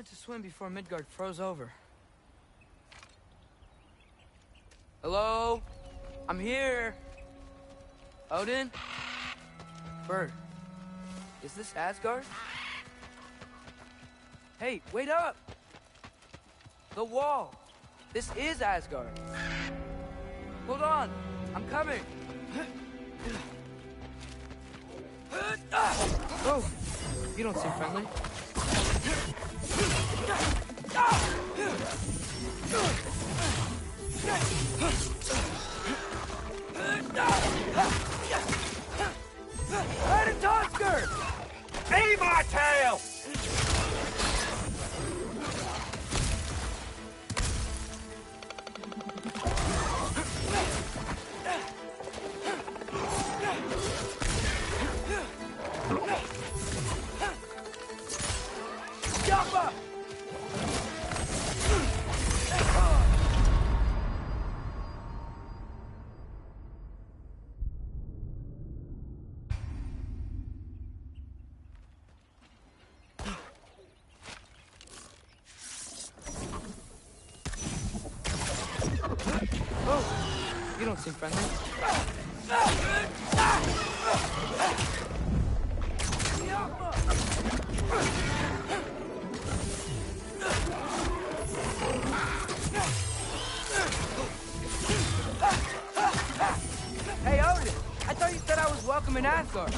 to swim before Midgard froze over. Hello? I'm here. Odin? Bird. Is this Asgard? Hey, wait up! The wall! This is Asgard! Hold on! I'm coming! Oh! You don't seem friendly. Right into Asgard! Aim my tail! You don't seem friendly. Hey, Odin! I thought you said I was welcome in Asgard.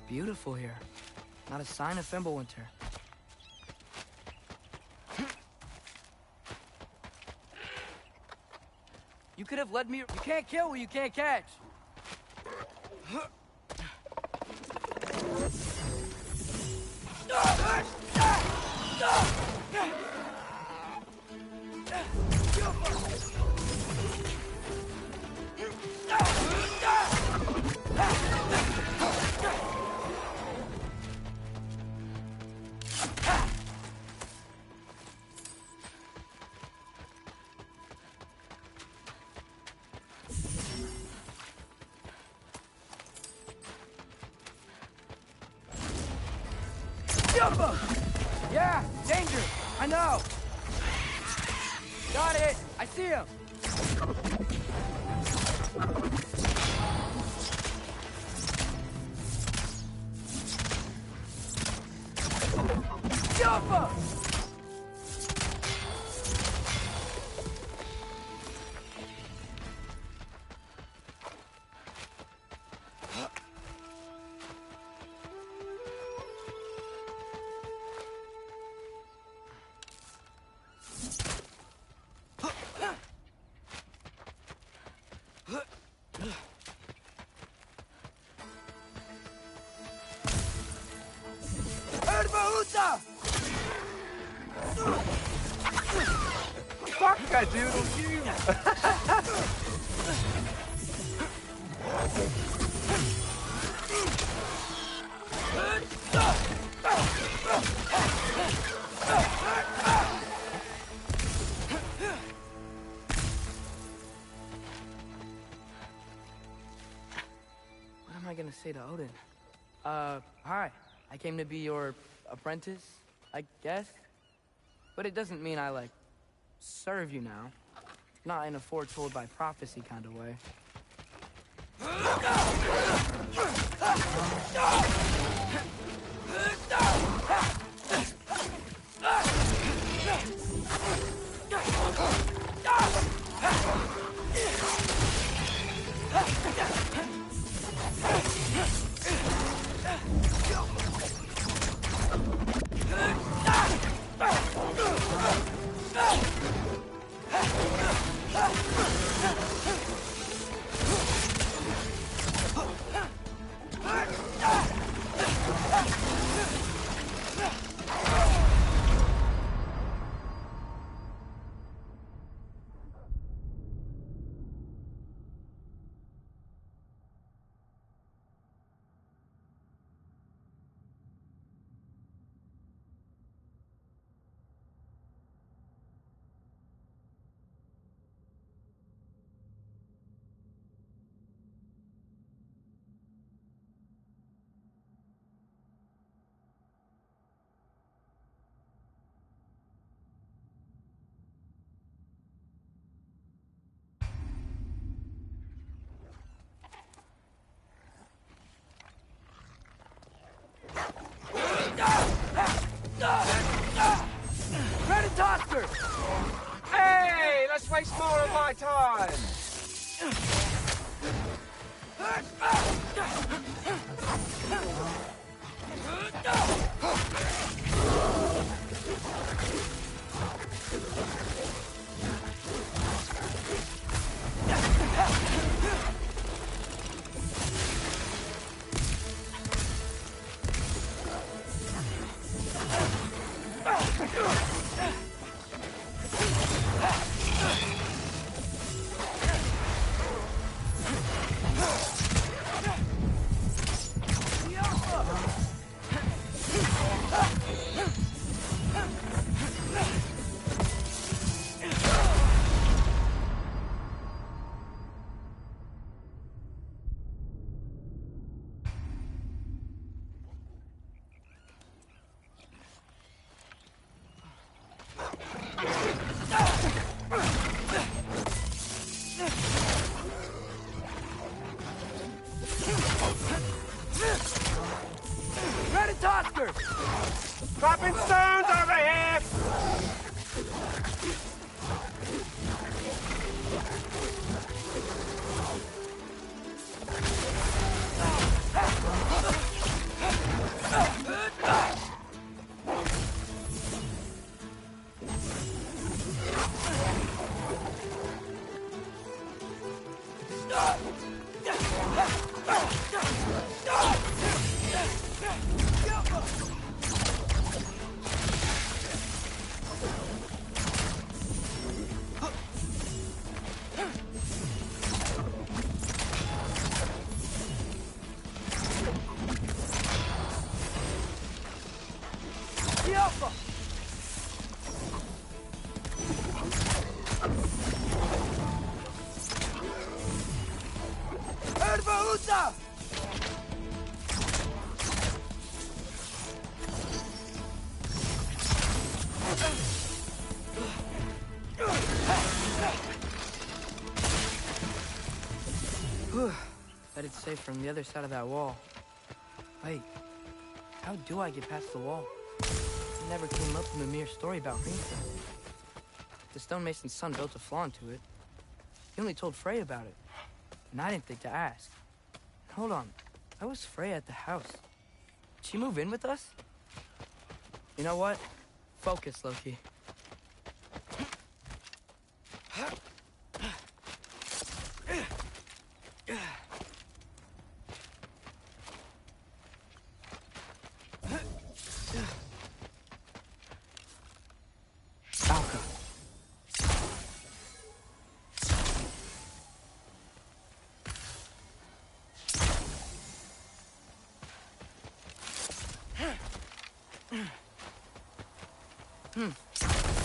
Beautiful here. Not a sign of Fimbulwinter. You could have led me. You can't kill what you can't catch. Yeah, danger! I know! Got it! I see him! Jump! Fuck, I do it on you. What am am I gonna say to Odin? Hi. I came to be your apprentice, I guess? But it doesn't mean I, like, serve you now. Not in a foretold by prophecy kind of way. Hey, let's waste more of my time. Dropping stones over here! Bet it's safe from the other side of that wall. Wait, how do I get past the wall? It never came up in the mere story about Hringa. The stonemason's son built a flaw into it. He only told Frey about it, and I didn't think to ask. Hold on, how was Frey at the house? Did she move in with us? You know what? Focus, Loki.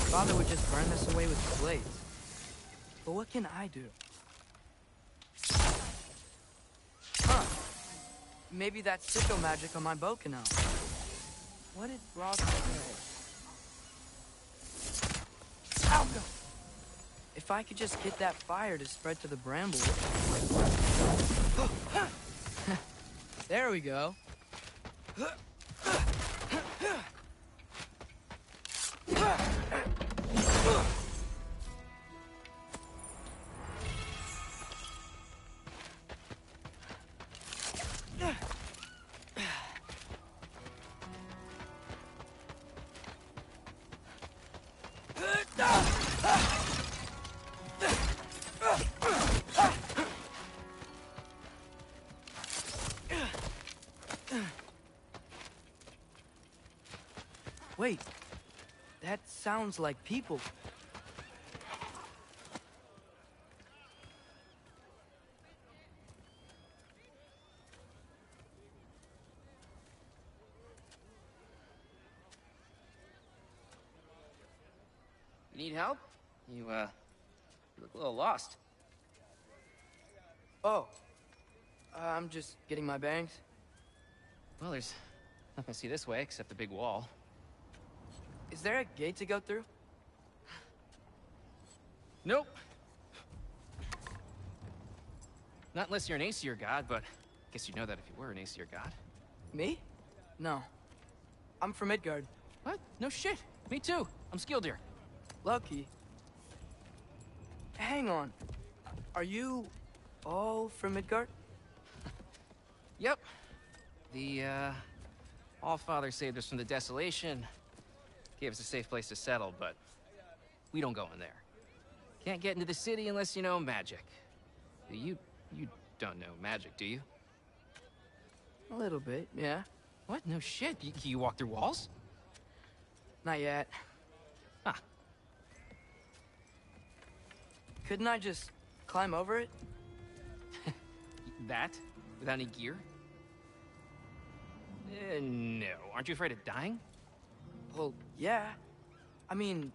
Father would just burn this away with the blades. But what can I do? Huh. maybe that's sicko magic on my boat can help. What did Ross say? Ow! No. If I could just get that fire to spread to the bramble. There we go. Wait, that sounds like people. You need help? You look a little lost. Oh, I'm just getting my bangs. Well, there's nothing to see this way except the big wall. Is there a gate to go through? Nope. Not unless you're an Aesir god, but I guess you'd know that if you were an Aesir god. Me? No. I'm from Midgard. What? No shit. Me too. I'm Skildir. Lucky. Hang on. Are you all from Midgard? Yep. The, Allfather saved us from the desolation. Gave us a safe place to settle, but we don't go in there. Can't get into the city unless you know magic. You don't know magic, do you? A little bit, yeah. What? No shit. You walk through walls? Not yet. Huh. Couldn't I just climb over it? That? Without any gear? No. Aren't you afraid of dying? Well, yeah. I mean,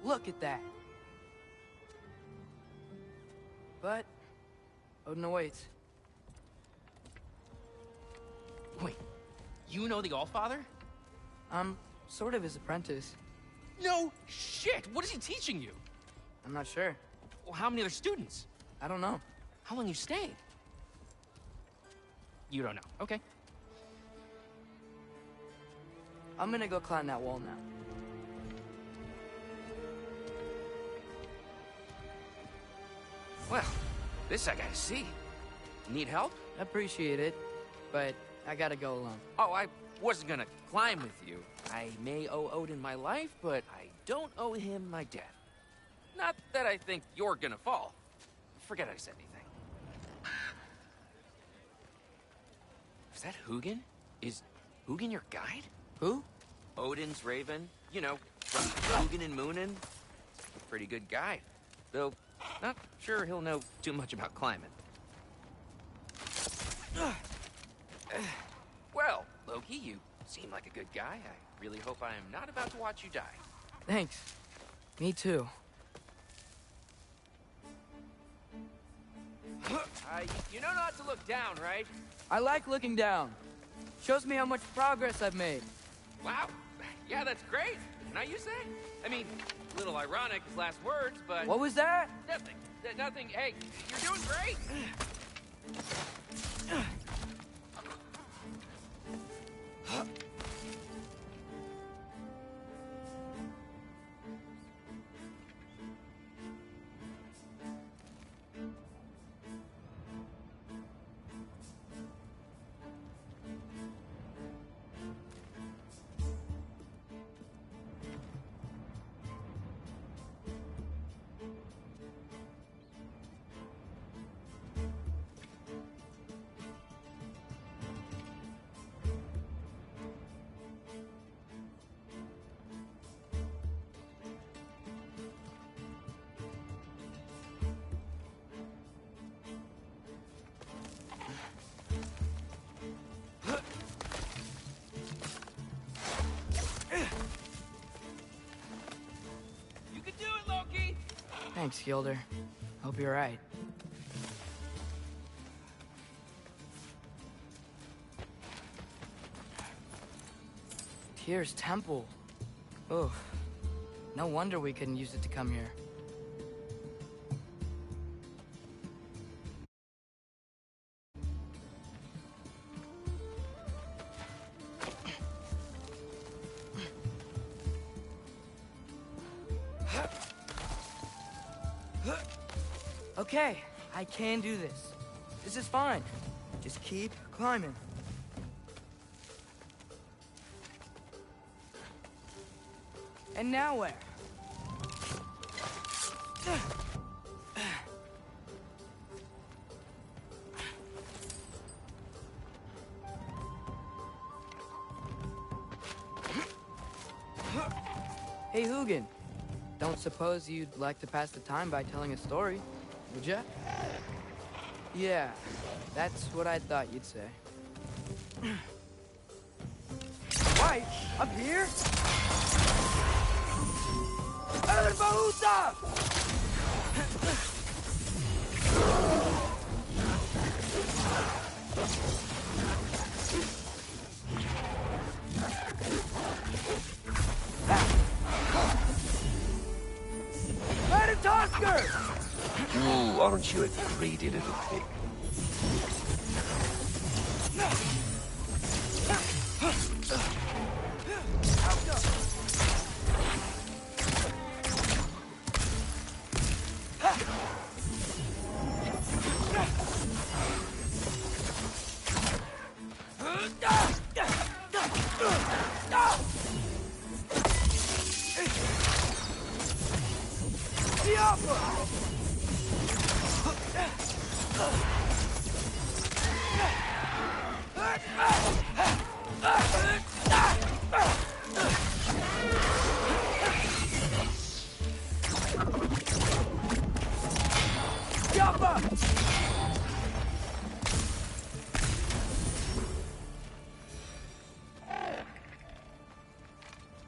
look at that. But Odin awaits. Wait, you know the Allfather? I'm sort of his apprentice. No shit! What is he teaching you? I'm not sure. Well, how many other students? I don't know. How long you stayed? You don't know. Okay. I'm gonna go climb that wall now. Well, this I gotta see. Need help? Appreciate it, but I gotta go alone. Oh, I wasn't gonna climb with you. I may owe Odin my life, but I don't owe him my death. Not that I think you're gonna fall. Forget I said anything. Is that Hugin? Is Hugin your guide? Who? Odin's raven. You know, from Hugin and Moonin. Pretty good guide. Though, not sure he'll know too much about climbing. Well, Loki, you seem like a good guy. I really hope I am not about to watch you die. Thanks. Me too. You know not to look down, right? I like looking down. Shows me how much progress I've made. Wow. Yeah, that's great. Can I use that? I mean, a little ironic, his last words, but... What was that? Nothing. Nothing. Hey, you're doing great. Thanks, Gilder. Hope you're right. Tyr's temple. Oh, no wonder we couldn't use it to come here. Okay, I can do this. This is fine. Just keep climbing. And now where? Hey, Hugin. Don't suppose you'd like to pass the time by telling a story, would ya? Yeah, that's what I thought you'd say. Why? Up here? El Bahuta! Ooh, aren't you a greedy little pig?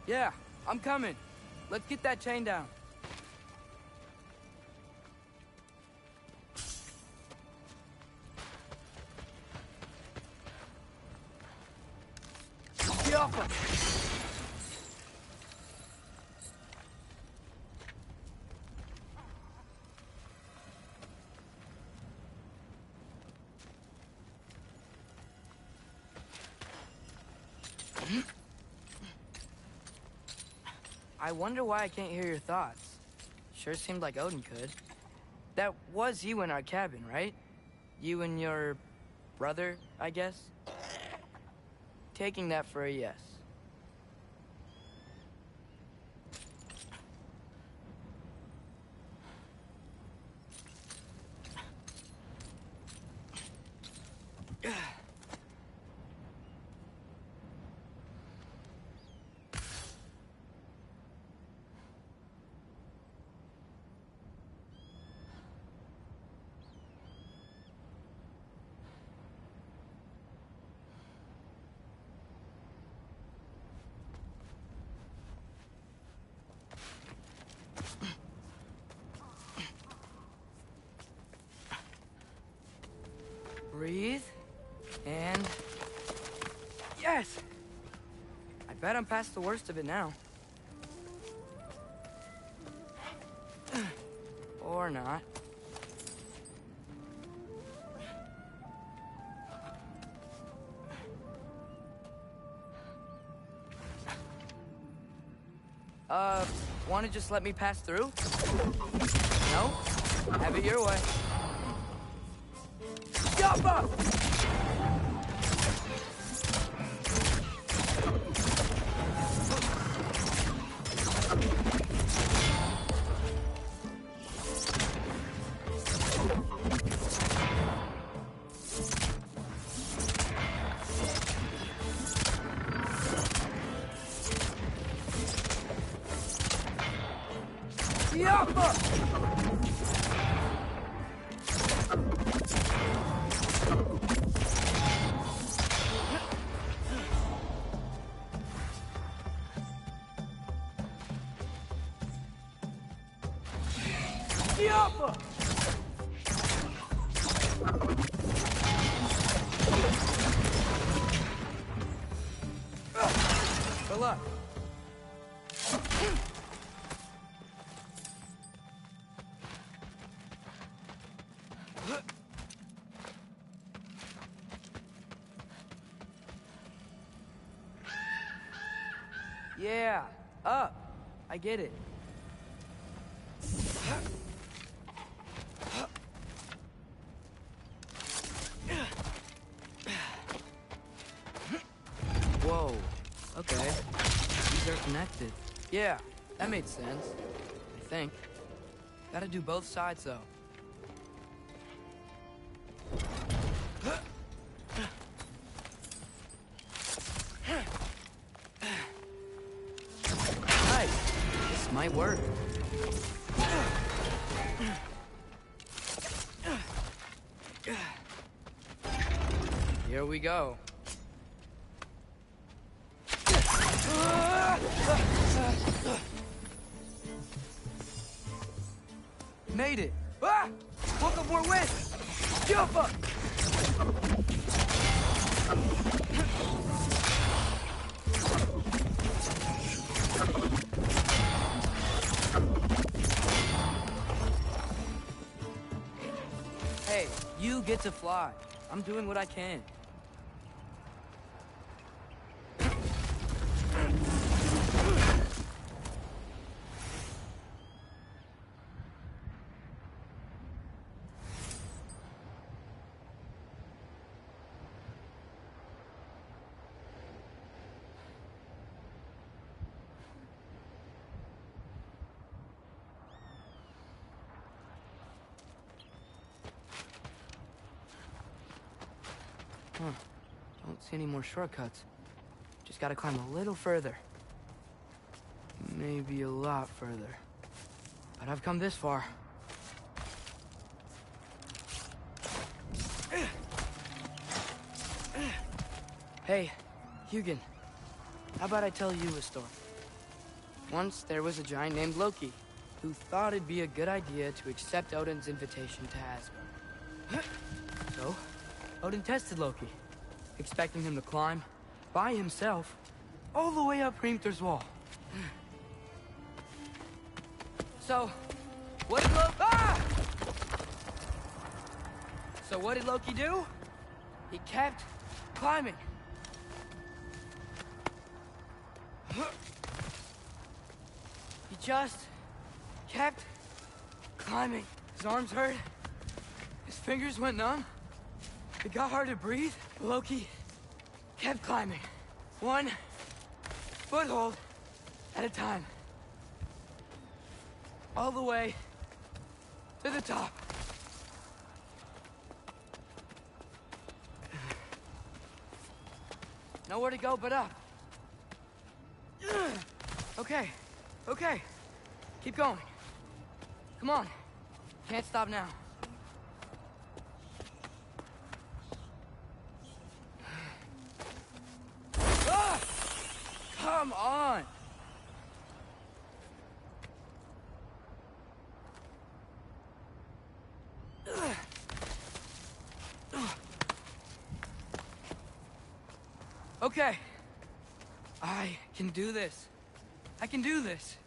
Yeah, I'm coming. Let's get that chain down. I wonder why I can't hear your thoughts. Sure seemed like Odin could. That was you in our cabin, right? You and your brother, I guess? Taking that for a yes. Breathe, and... Yes! I bet I'm past the worst of it now. Or not. Wanna just let me pass through? No? Have it your way. Yappa! luck. Yeah, up. I get it. Whoa, okay. These are connected. Yeah, that made sense. I think. Gotta do both sides, though. Nice. This might work. Here we go. Made it! Ah! Welcome more wind! Jump up! Hey, you get to fly. I'm doing what I can. Huh. Don't see any more shortcuts. Just gotta climb a little further. Maybe a lot further. But I've come this far. Hey, Hugin. How about I tell you a story? Once there was a giant named Loki, who thought it'd be a good idea to accept Odin's invitation to Asgard. So, Odin tested Loki, expecting him to climb, by himself, all the way up Hrimthur's wall. So, what did Loki... Ah! So what did Loki do? He kept climbing. He just kept climbing. His arms hurt. His fingers went numb. It got hard to breathe. Loki kept climbing. One foothold at a time. All the way to the top. Nowhere to go but up. Okay, okay. Keep going. Come on. Can't stop now. Ah! Come on! Okay. I can do this. I can do this.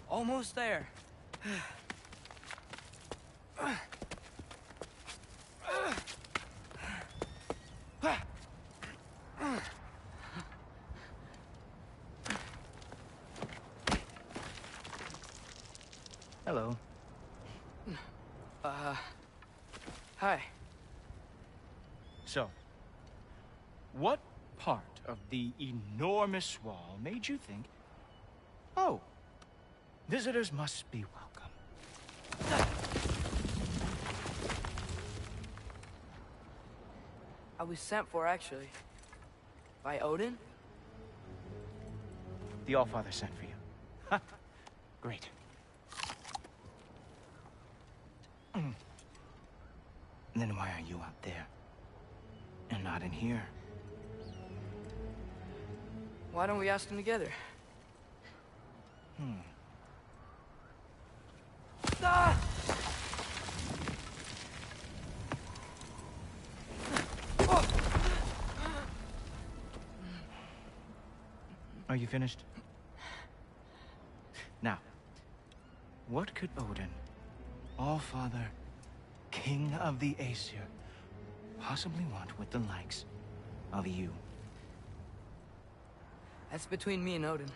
Almost there. Hello. Hi. So, what part of the enormous wall made you think, oh, visitors must be welcome? I was sent for, actually. By Odin? The Allfather sent for you. Ha! Great. Then why are you out there? And not in here? Why don't we ask them together? Ah! Oh! Are you finished? Now, what could Odin, All-Father, King of the Aesir, possibly want with the likes of you? That's between me and Odin.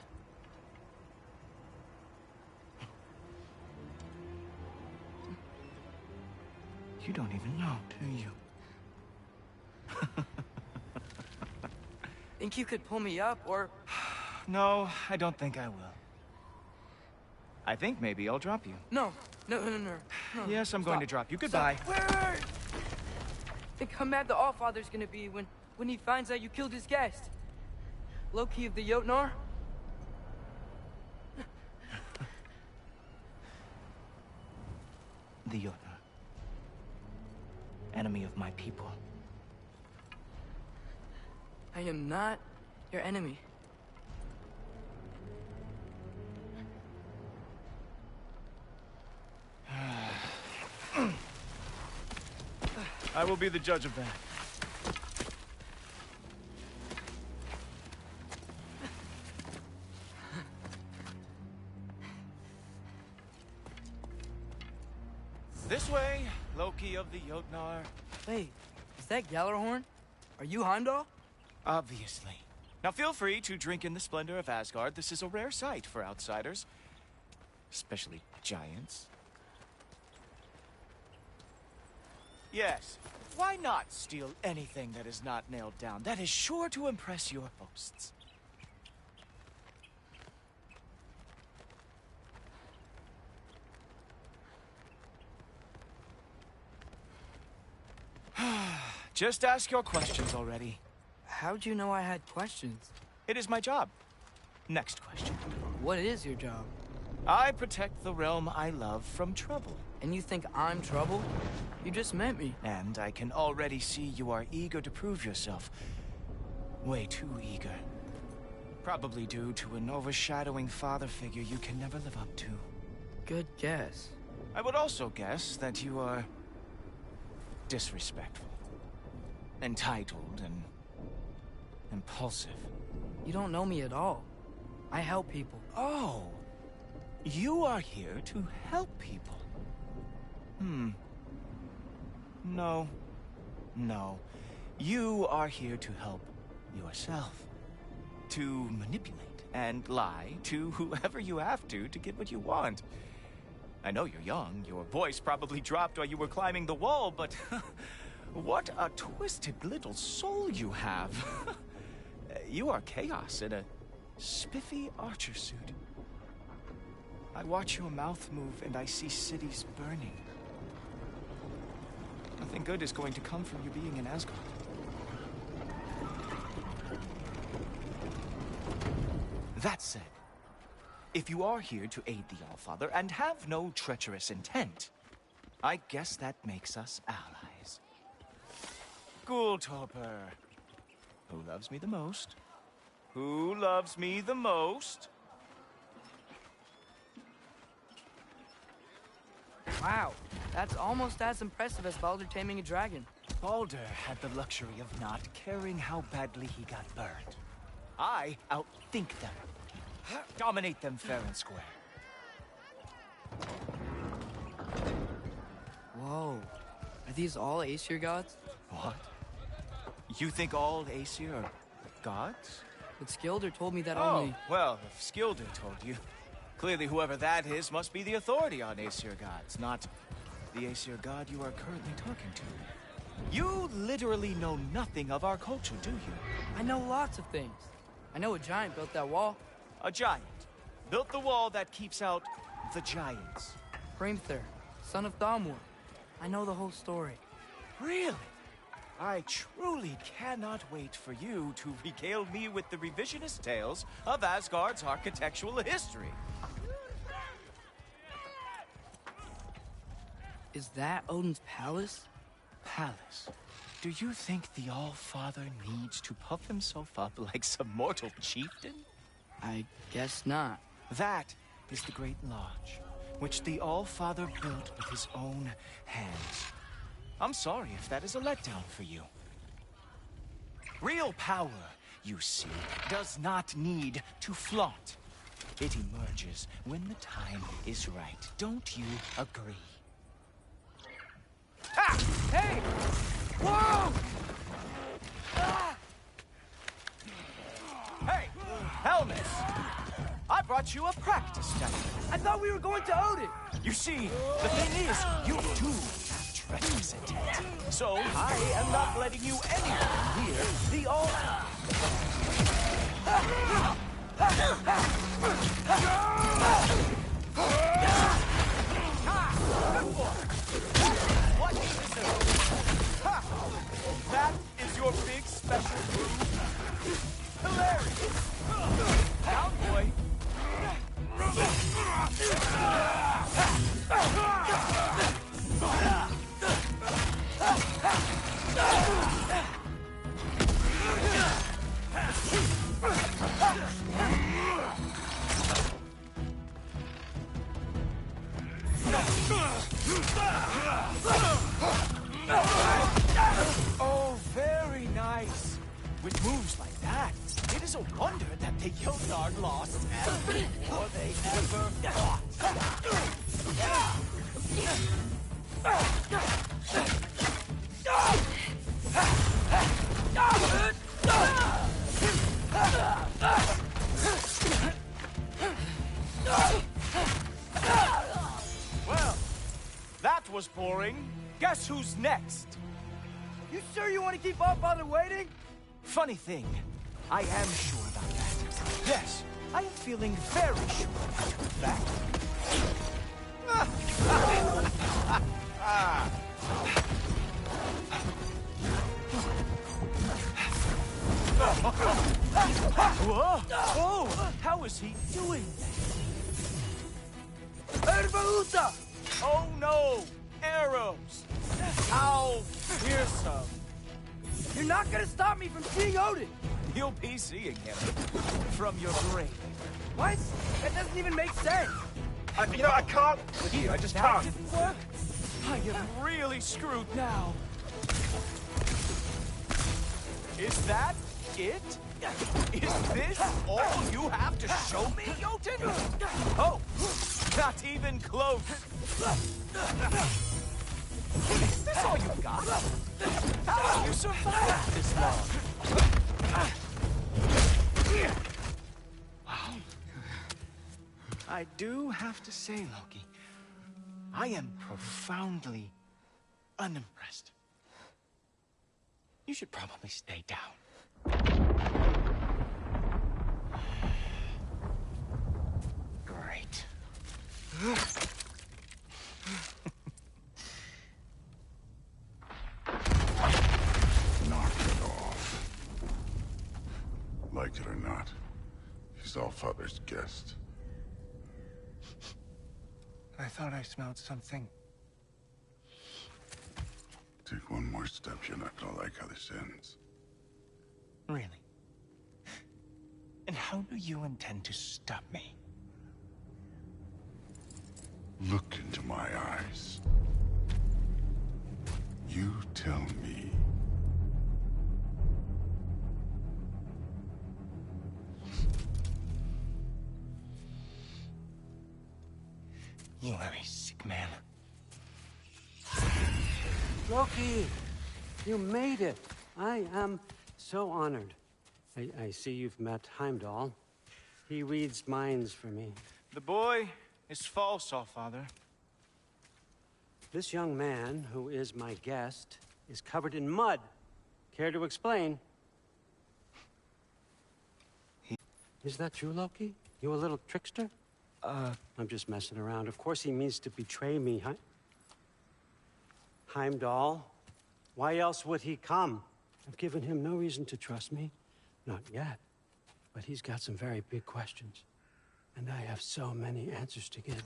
You don't even know, do you? Think you could pull me up, or... No, I don't think I will. I think maybe I'll drop you. No. Yes, I'm going to drop you. Goodbye. Wait. Think how mad the Allfather's gonna be when he finds out you killed his guest. Loki of the Jotnar? The Jotnar. Enemy of my people. I am not your enemy. I will be the judge of that. This way, Loki of the Jotnar. Wait, is that Gjallarhorn? Are you Heimdall? Obviously. Now feel free to drink in the splendor of Asgard. This is a rare sight for outsiders. Especially giants. Yes, why not steal anything that is not nailed down? That is sure to impress your hosts. Just ask your questions already. How'd you know I had questions? It is my job. Next question. What is your job? I protect the realm I love from trouble. And you think I'm trouble? You just met me. And I can already see you are eager to prove yourself. Way too eager. Probably due to an overshadowing father figure you can never live up to. Good guess. I would also guess that you are disrespectful, entitled, and impulsive. You don't know me at all. I help people. Oh, you are here to help people. No. You are here to help yourself. To manipulate and lie to whoever you have to get what you want. I know you're young. Your voice probably dropped while you were climbing the wall, but what a twisted little soul you have. You are chaos in a spiffy archer suit. I watch your mouth move and I see cities burning. Nothing good is going to come from you being in Asgard. That said, if you are here to aid the Allfather and have no treacherous intent, I guess that makes us allies. Ghoultorper. Who loves me the most? Who loves me the most? Wow, that's almost as impressive as Baldur taming a dragon. Baldur had the luxury of not caring how badly he got burned. I outthink them. Dominate them fair and square. Whoa, are these all Aesir gods? What? You think all Aesir are gods? But Skilder told me that Oh, only... well, if Skilder told you, clearly whoever that is must be the authority on Aesir gods, not the Aesir god you are currently talking to. You literally know nothing of our culture, do you? I know lots of things. I know a giant built that wall. A giant built the wall that keeps out the giants. Hrimthur, son of Thamur. I know the whole story. Really? I truly cannot wait for you to regale me with the revisionist tales of Asgard's architectural history. Is that Odin's palace? Palace? Do you think the All-Father needs to puff himself up like some mortal chieftain? I guess not. That is the Great Lodge, which the All-Father built with his own hands. I'm sorry if that is a letdown for you. Real power you see, does not need to flaunt. It emerges when the time is right. Don't you agree? Ha! Hey! Whoa! Ah! Hey, Helmet! I brought you a practice study. I thought we were going to Odin. You see, the thing is, you too have treacherous intent. So I am not letting you anywhere near the altar. What is this? That is your big special move? Hilarious! Down, boy! Oh, very nice. With moves like that, it is a wonder that the Jotnar lost before they ever fought. Well, that was boring. Guess who's next? You sure you want to keep our father waiting? Funny thing, I am sure about that. Yes, I am feeling very sure, in fact. Whoa! Oh, how is he doing? Erbaluta! Oh no! Arrows! How fearsome! You're not gonna stop me from seeing Odin! You'll be seeing him from your grave. What? That doesn't even make sense! You know, I can't with you. I just That can't. didn't work? I am really screwed now. Is that it? Is this all you have to show me, Jotun? Oh, not even close. Is this all you got? How have you survived this long? Wow. I do have to say, Loki, I am profoundly unimpressed. You should probably stay down. Great. Knock it off. Like it or not, he's Allfather's guest. I thought I smelled something. Take one more step, you're not gonna like how this ends. Really? And how do you intend to stop me? Look into my eyes. You tell me. You are a sick man. Loki, you made it. I am so honored. I see you've met Heimdall. He reads minds for me. The boy is false, Allfather. This young man, who is my guest, is covered in mud. Care to explain? Is that true, Loki? You a little trickster? I'm just messing around. Of course he means to betray me, Heimdall? Why else would he come? I've given him no reason to trust me. Not yet. But he's got some very big questions. And I have so many answers to give.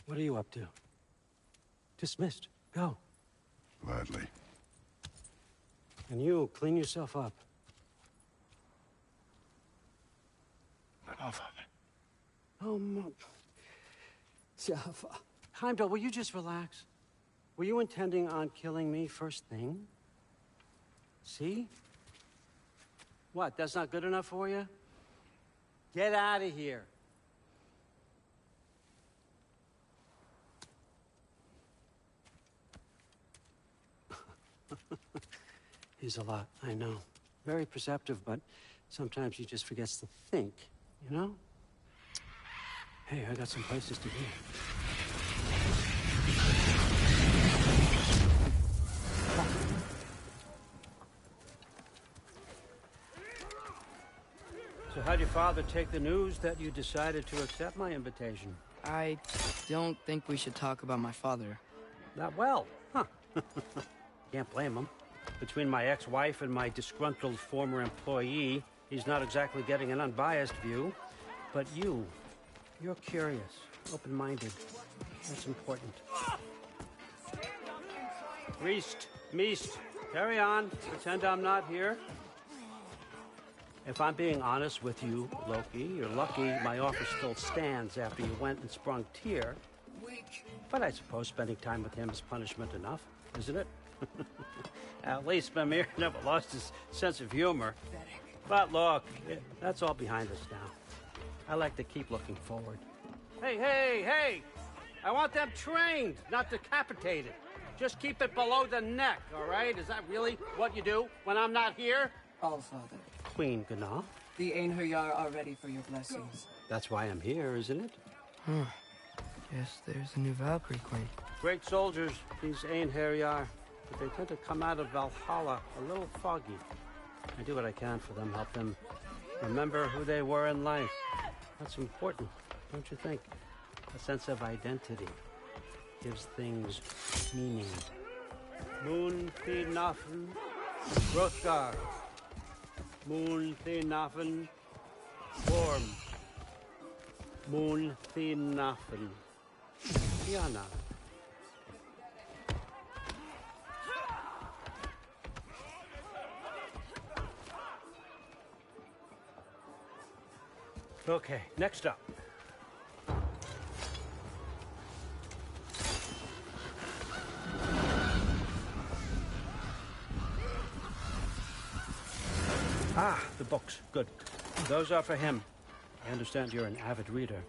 What are you up to? Dismissed. Go. Gladly. And you, clean yourself up. But Allfather. Oh, Heimdall, will you just relax? Were you intending on killing me first thing? See? What, that's not good enough for you? Get out of here. He's a lot, I know. Very perceptive, but sometimes he just forgets to think, you know? Hey, I got some places to be. So how'd your father take the news that you decided to accept my invitation? I don't think we should talk about my father. Not well, huh? Can't blame him. Between my ex-wife and my disgruntled former employee, he's not exactly getting an unbiased view. But you're curious, open-minded. That's important. Meest, carry on. Pretend I'm not here. If I'm being honest with you, Loki, you're lucky my offer still stands after you went and sprung Tyr. But I suppose spending time with him is punishment enough, isn't it? At least Mimir never lost his sense of humor. But look, that's all behind us now. I like to keep looking forward. Hey! I want them trained, not decapitated. Just keep it below the neck, all right? Is that really what you do when I'm not here? Allfather, Queen Gná. the Einherjar are ready for your blessings. That's why I'm here, isn't it? Guess there's a new Valkyrie Queen. Great soldiers, these Einherjar, but they tend to come out of Valhalla a little foggy. I do what I can for them, help them remember who they were in life. That's important, don't you think? A sense of identity gives things meaning. Moon Thinafen, Hrothgar. Moon Thinafen, Form. Moon Thinafen, Tiana. Okay, next up. The books. Good. Those are for him. I understand you're an avid reader.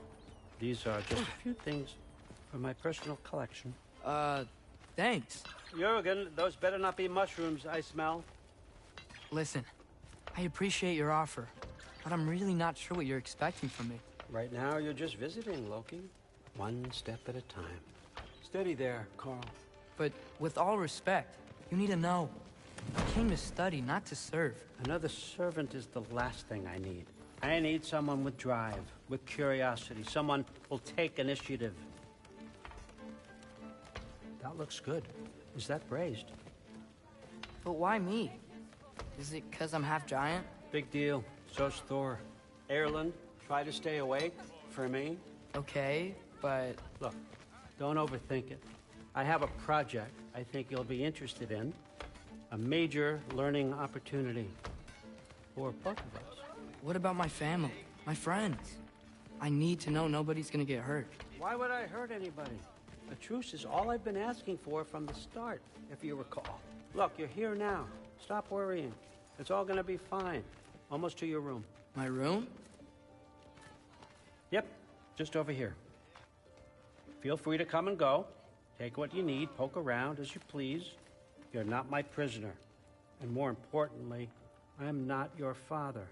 These are just a few things from my personal collection. Thanks. Jurgen, those better not be mushrooms I smell. Listen, I appreciate your offer, but I'm really not sure what you're expecting from me. Right now, you're just visiting, Loki. One step at a time. Steady there, Carl. But with all respect, you need to know. I came to study, not to serve. Another servant is the last thing I need. I need someone with drive, with curiosity, someone who'll take initiative. That looks good. Is that braised? But why me? Is it because I'm half giant? Big deal. So's Thor. Erland, try to stay awake for me. Okay, but... Look, don't overthink it. I have a project I think you'll be interested in. A major learning opportunity for both of us. What about my family? My friends? I need to know nobody's gonna get hurt. Why would I hurt anybody? A truce is all I've been asking for from the start, if you recall. Look, you're here now. Stop worrying. It's all gonna be fine. Almost to your room. My room? Yep, just over here. Feel free to come and go. Take what you need, poke around as you please. You're not my prisoner. And more importantly, I'm not your father.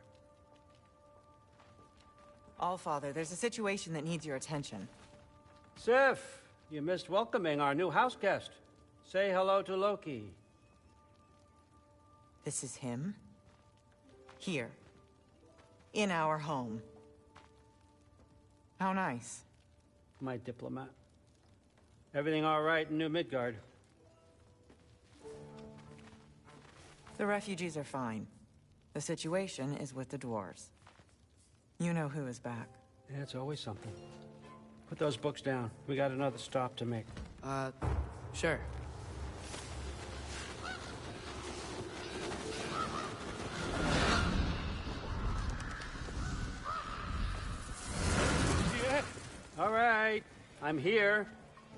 Allfather, there's a situation that needs your attention. Sif, you missed welcoming our new house guest. Say hello to Loki. This is him? Here. In our home. How nice. My diplomat. Everything all right in New Midgard? The refugees are fine. The situation is with the dwarves. You know who is back. Yeah, it's always something. Put those books down. We got another stop to make. Sure. Yeah. All right, I'm here.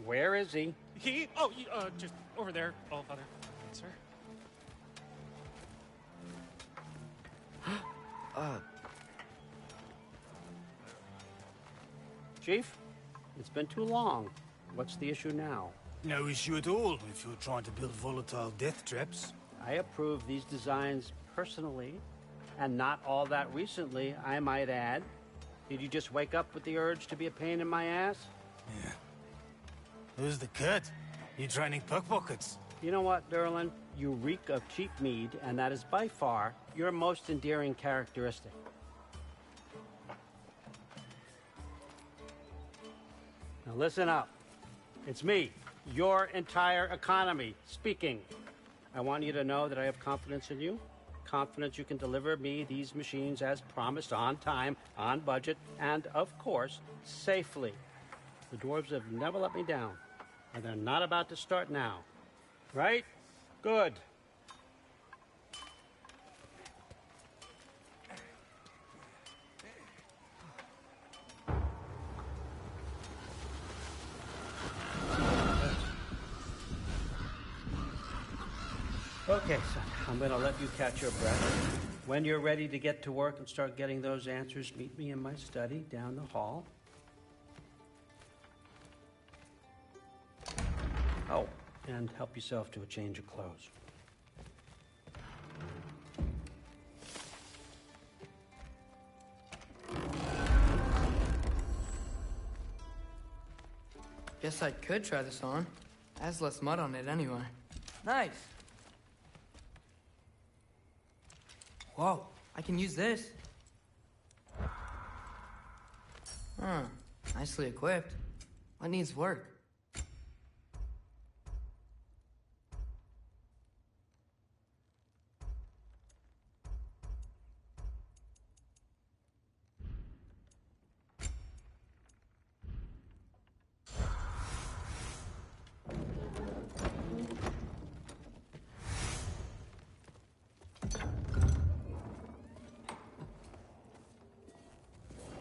Where is he? He? Oh, just over there, Allfather. Sir. Chief, it's been too long. What's the issue now? No issue at all if you're trying to build volatile death traps. I approve these designs personally, and not all that recently, I might add. Did you just wake up with the urge to be a pain in my ass? Yeah. Who's the cut? You training pickpockets? You know what, Derlin? You reek of cheap mead, and that is by far your most endearing characteristic. Now listen up. It's me, your entire economy, speaking. I want you to know that I have confidence in you. Confidence you can deliver me these machines as promised, on time, on budget, and, of course, safely. The dwarves have never let me down, and they're not about to start now. Right? Good. Okay, son, I'm gonna let you catch your breath. When you're ready to get to work and start getting those answers, meet me in my study down the hall. Oh, and help yourself to a change of clothes. Guess I could try this on. It has less mud on it anyway. Nice. Whoa, I can use this. Huh, nicely equipped. What needs work?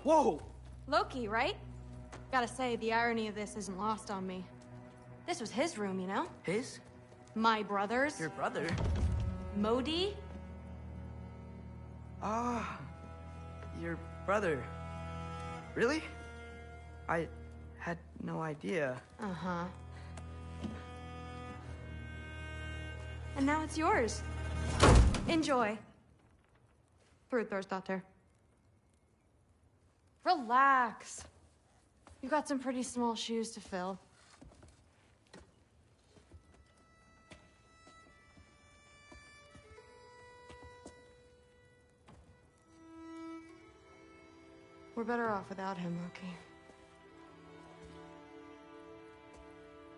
Whoa! Loki, right? Gotta say, the irony of this isn't lost on me. This was his room, you know? His? My brother's. Your brother? Modi? Ah, your brother. Really? I had no idea. Uh-huh. And now it's yours. Enjoy. Thrudthorstdotter. Relax. You've got some pretty small shoes to fill. We're better off without him, Loki.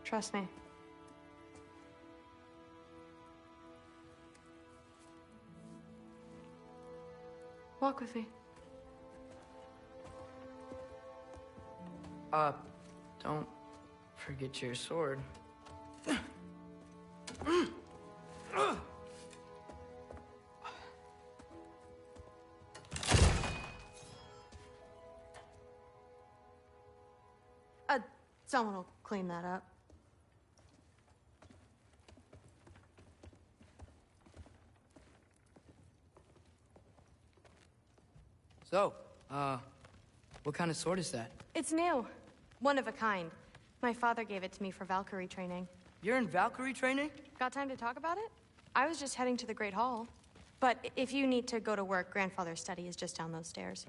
Trust me. Walk with me. Don't forget your sword. Someone will clean that up. So, what kind of sword is that? It's new. One of a kind. My father gave it to me for Valkyrie training. You're in Valkyrie training? Got time to talk about it? I was just heading to the Great Hall. But if you need to go to work, Grandfather's study is just down those stairs.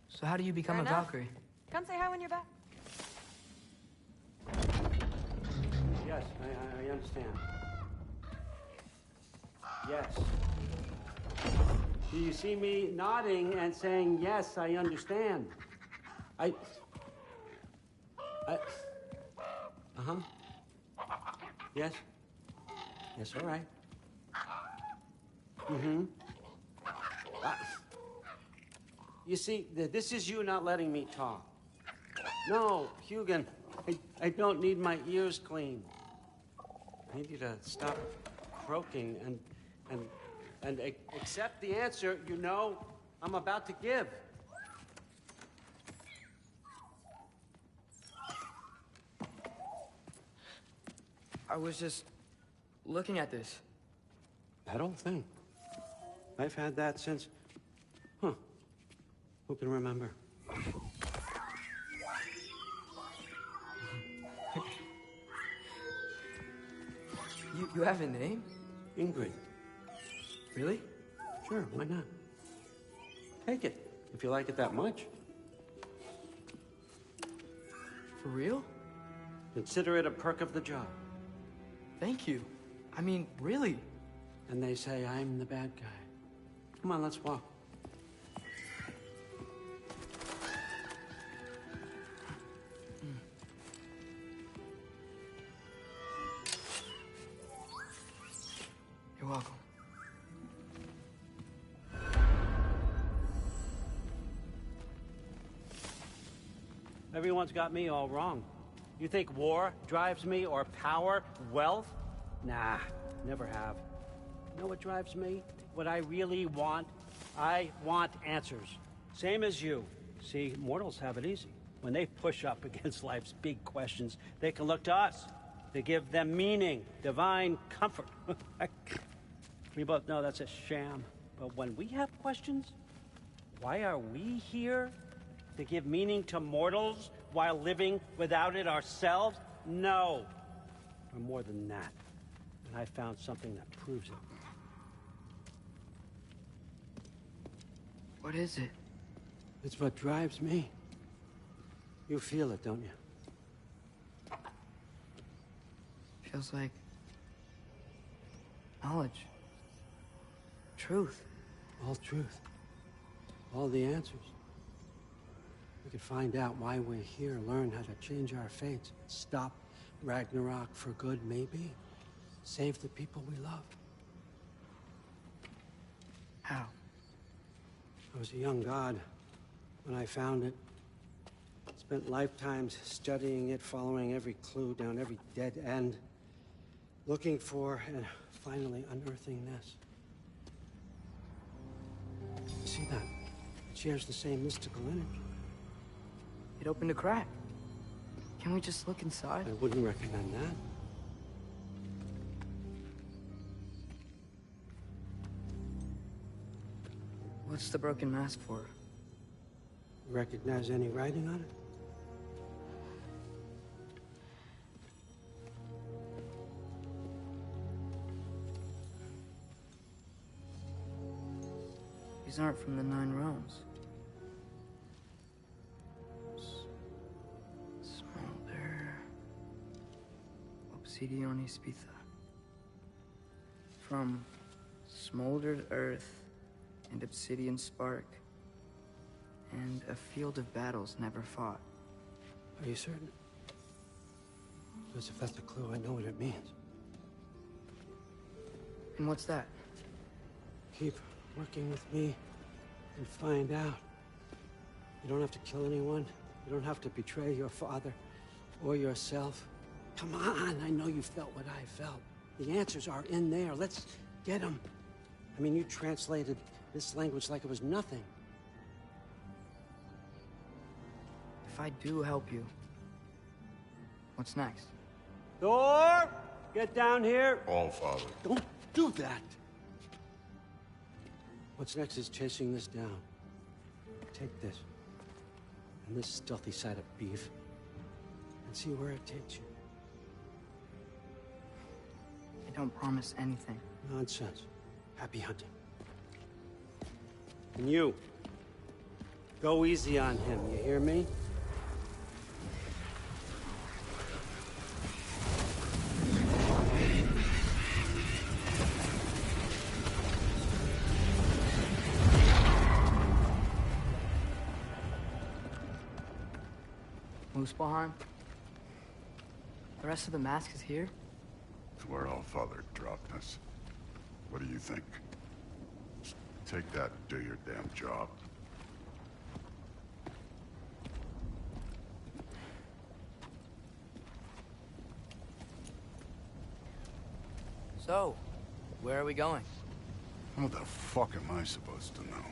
So how do you become a Valkyrie? Come say hi when you're back. Yes, I understand. Yes. Do you see me nodding and saying, yes, I understand? Uh-huh. Yes. Yes, all right. Mm-hmm. You see, this is you not letting me talk. No, Hugin, I don't need my ears cleaned. I need you to stop croaking and accept the answer you know I'm about to give. I was just looking at this. That old thing. I've had that since... Huh. Who can remember? You have a name? Ingrid. Really? Sure, why not? Take it, if you like it that much. For real? Consider it a perk of the job. Thank you. I mean, really. And they say I'm the bad guy. Come on, let's walk. You're welcome. Everyone's got me all wrong. You think war drives me, or power, wealth? Nah, never have. You know what drives me? What I really want? I want answers. Same as you. See, mortals have it easy. When they push up against life's big questions, they can look to us. They give them meaning, divine comfort. We both know that's a sham. But when we have questions, why are we here? To give meaning to mortals while living without it ourselves? No. We're more than that. And I found something that proves it. What is it? It's what drives me. You feel it, don't you? Feels like knowledge. Truth. All truth. All the answers. We could find out why we're here, learn how to change our fates, stop Ragnarok for good, maybe. Save the people we love. How? I was a young god when I found it. Spent lifetimes studying it, following every clue down every dead end, looking for and finally unearthing this. You see that? It shares the same mystical energy. It opened a crack. Can we just look inside? I wouldn't recommend that. What's the broken mask for? Recognize any writing on it? These aren't from the Nine Realms. Smolder. Obsidione Spitha. From smoldered earth and obsidian spark, and a field of battles never fought. Are you certain? Because if that's a clue, I know what it means. And what's that? Keep working with me and find out. You don't have to kill anyone. You don't have to betray your father or yourself. Come on, I know you felt what I felt. The answers are in there. Let's get them. I mean, you translated this language like it was nothing. If I do help you, what's next? Thor! Get down here! All Father. Don't do that! What's next is chasing this down. Take this, and this stealthy side of beef, and see where it takes you. I don't promise anything. Nonsense. Happy hunting. And you, go easy on him, you hear me? Muspelheim? The rest of the mask is here? It's where All Father dropped us. What do you think? Take that and do your damn job. So, where are we going? What the fuck am I supposed to know?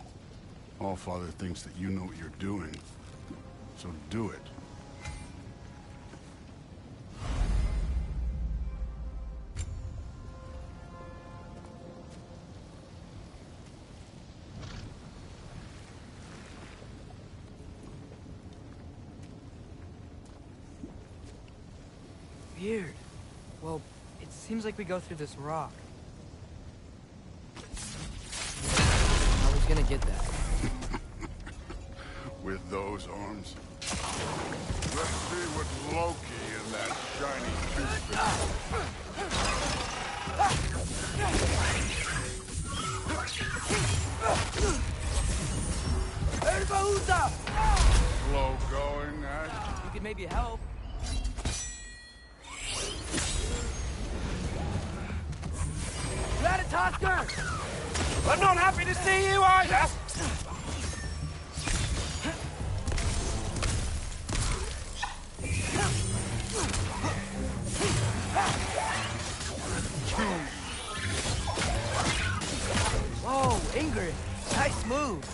All Father thinks that you know what you're doing, so do it. Weird. Well, it seems like we go through this rock. I was gonna get that. With those arms? Let's see what's Loki in that shiny toothpick. Slow going, eh? You could maybe help. Tosker! I'm not happy to see you either! Whoa, Ingrid! Nice move!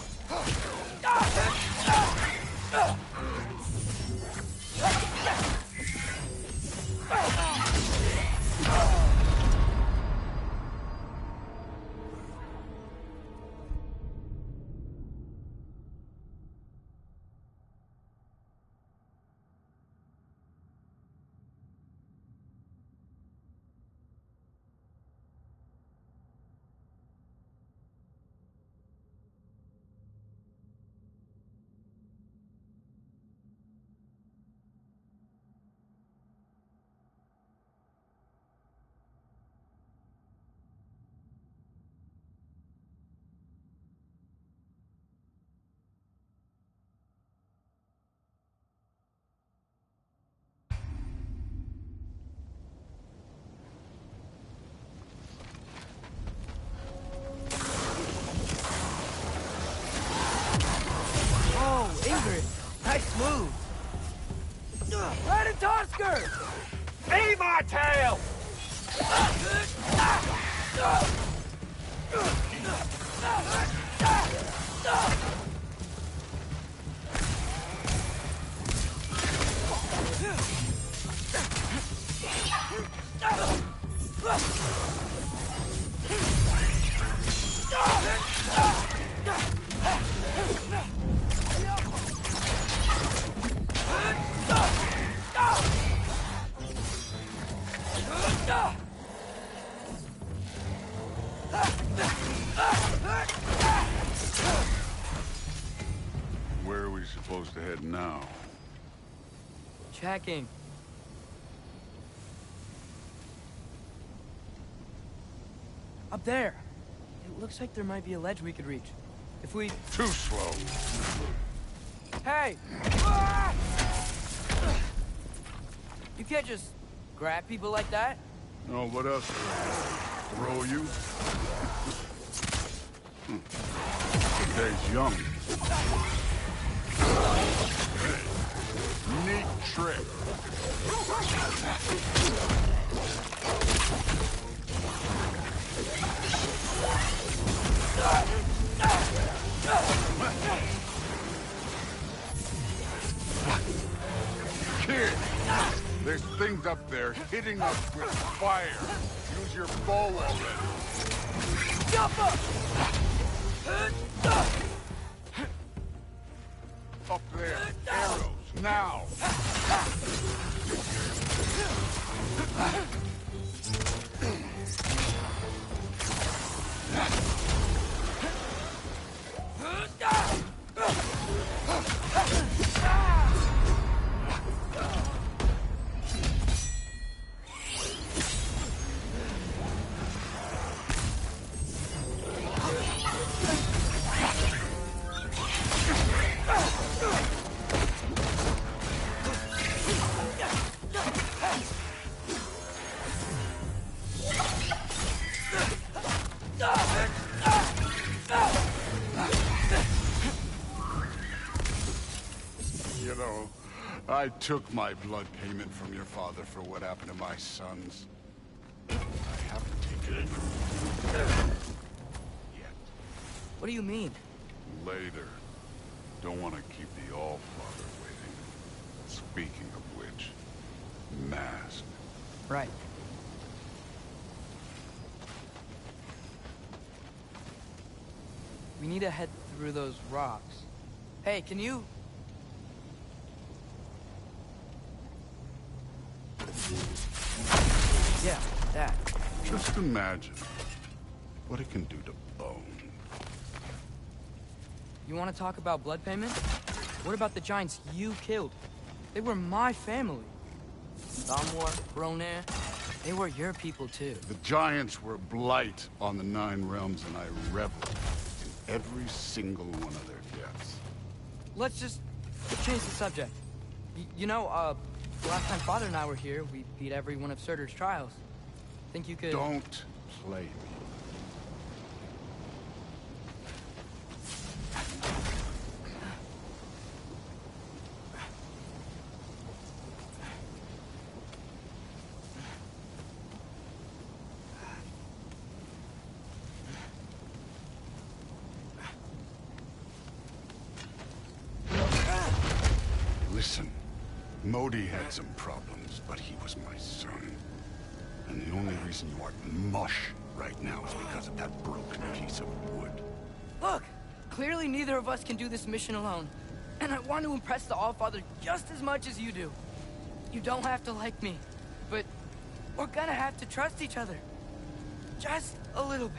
Nice move! Let it Tosker! Eat my tail! Where are we supposed to head now? Checking. Up there. It looks like there might be a ledge we could reach. If we... Too slow. Hey! You can't just grab people like that. No, what else? Throw you? The day's young. Neat trick. Kid, there's things up there hitting us with fire. Use your bow already. Jump up! Up there, arrows, now! You know, I took my blood payment from your father for what happened to my sons. I haven't taken it from you yet. What do you mean? Later. Don't want to keep the All-Father waiting. Speaking of which, mask. Right. We need to head through those rocks. Hey, can you... Yeah, that. Just imagine what it can do to bone. You want to talk about blood payment? What about the giants you killed? They were my family. Thamor, Ronan, they were your people too. The giants were blight on the 9 realms, and I reveled in every single one of their deaths. Let's just change the subject. You know, the last time Father and I were here, we beat every one of Surtur's trials. Think you could... Don't play me. Listen, Modi had some problems, but he was my son. And the only reason you aren't mush right now is because of that broken piece of wood. Look! Clearly neither of us can do this mission alone. And I want to impress the Allfather just as much as you do. You don't have to like me, but we're gonna have to trust each other. Just a little bit.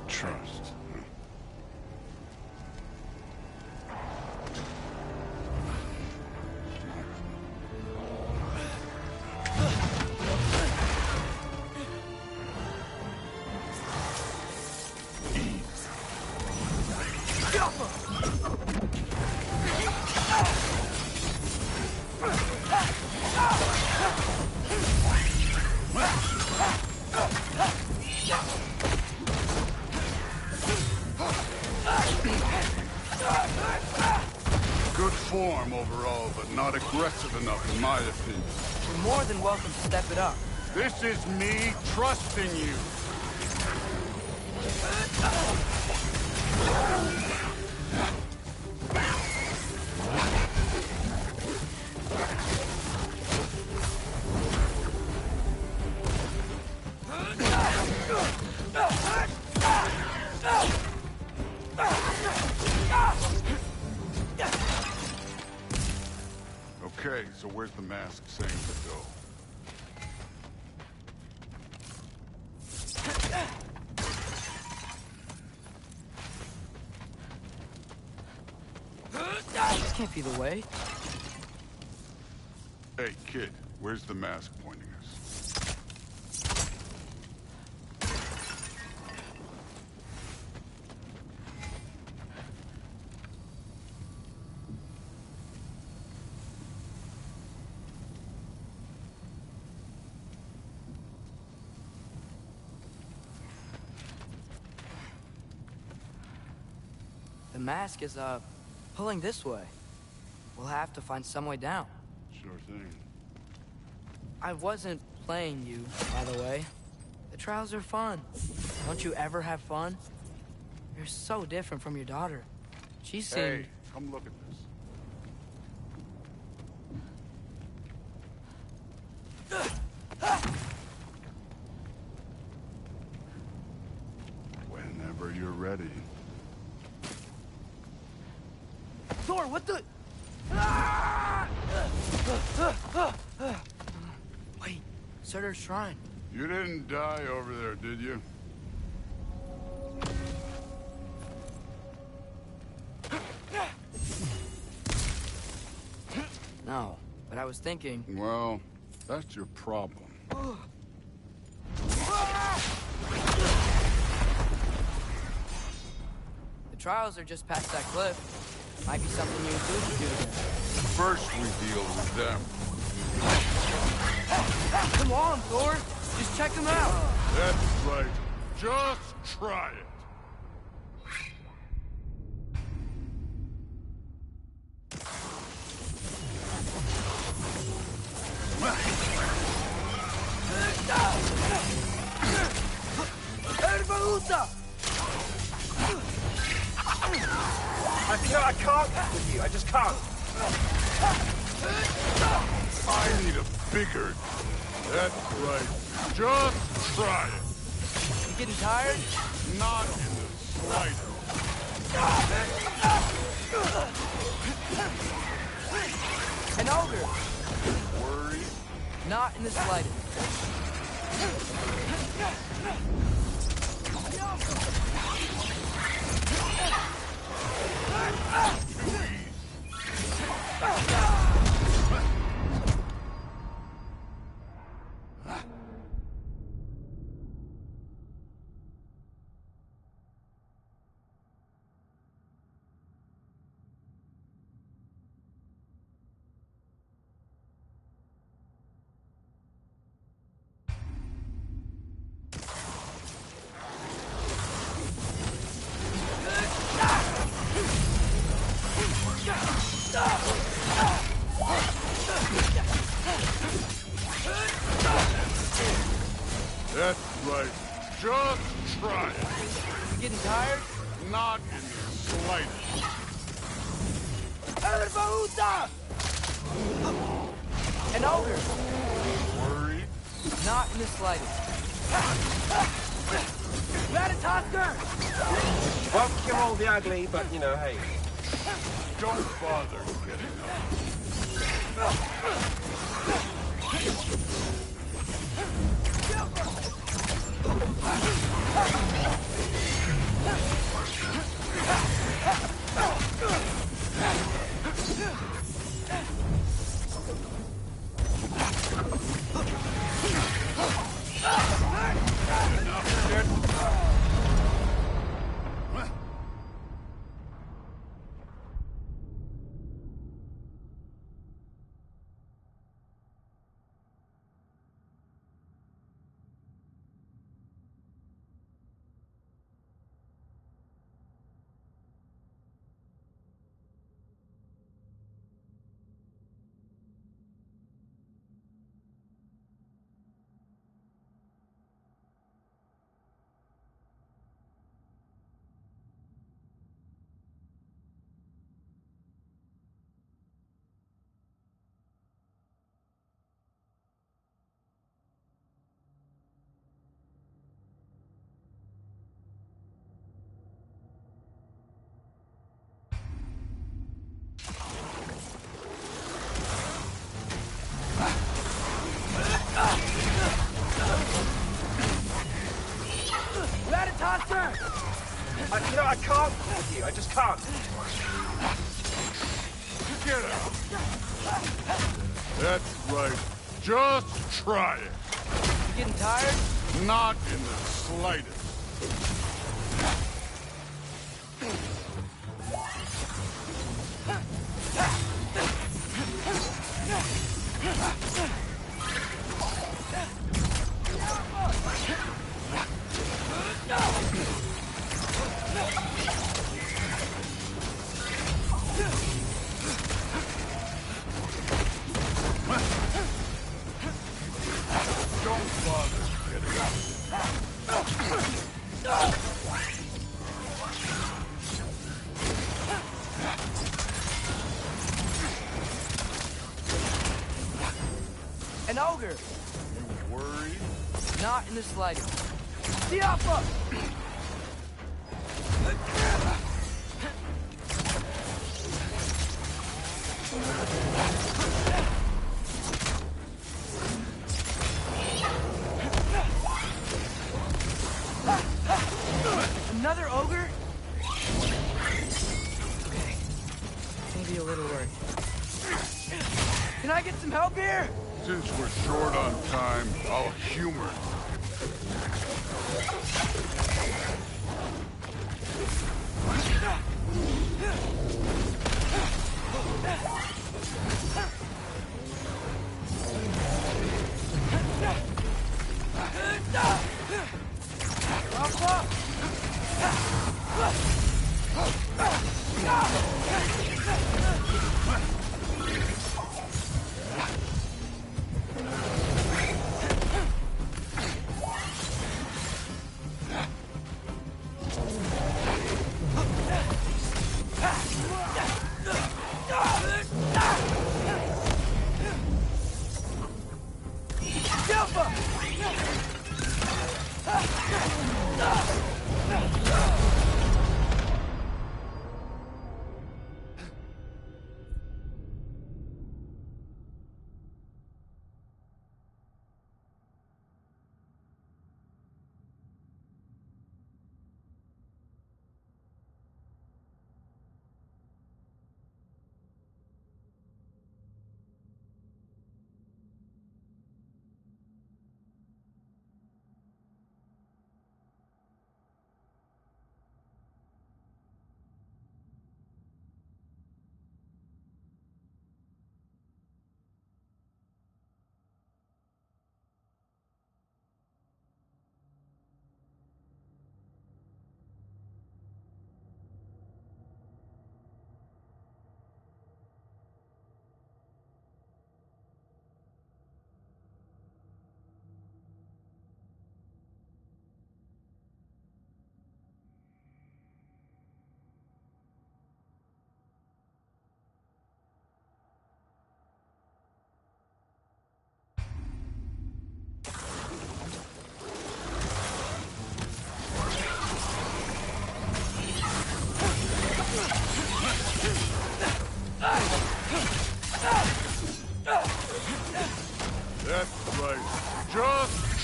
Trust. Good form overall, but not aggressive enough in my opinion. You're more than welcome to step it up. This is me trusting you. Okay, so where's the mask saying to go? This can't be the way. Hey, kid, where's the mask pointing us? The mask is, pulling this way. We'll have to find some way down. Sure thing. I wasn't playing you, by the way. The trials are fun. Don't you ever have fun? You're so different from your daughter. She seemed... Hey, come look at this. Whenever you're ready. Thor, what the... Wait, Surtur's shrine. You didn't die over there, did you? No, but I was thinking... Well, that's your problem. The trials are just past that cliff. Might be something you and Duke can do again. First we deal with them. Come on, Thor! Just check them out! That's right. Just try it. I can't with you. I just can't. I need a bigger... That's right. Just try it. You getting tired? Not in the slightest. An ogre! Worry? Not in the slightest. That's right. Just try it. You getting tired? Not in the slightest. An ogre. Worried? Not in the slightest. Ratatosker! Won't cure all the ugly, but you know, hey. Don't bother getting up. You know, I can't with you. I just can't. Get out. That's right. Just try it. You getting tired? Not in the slightest. Don't bother getting up. An ogre. You worried? Not in the slightest. Diapa! Another ogre? Okay. Maybe a little worried. Can I get some help here? Since we're short on time, I'll humor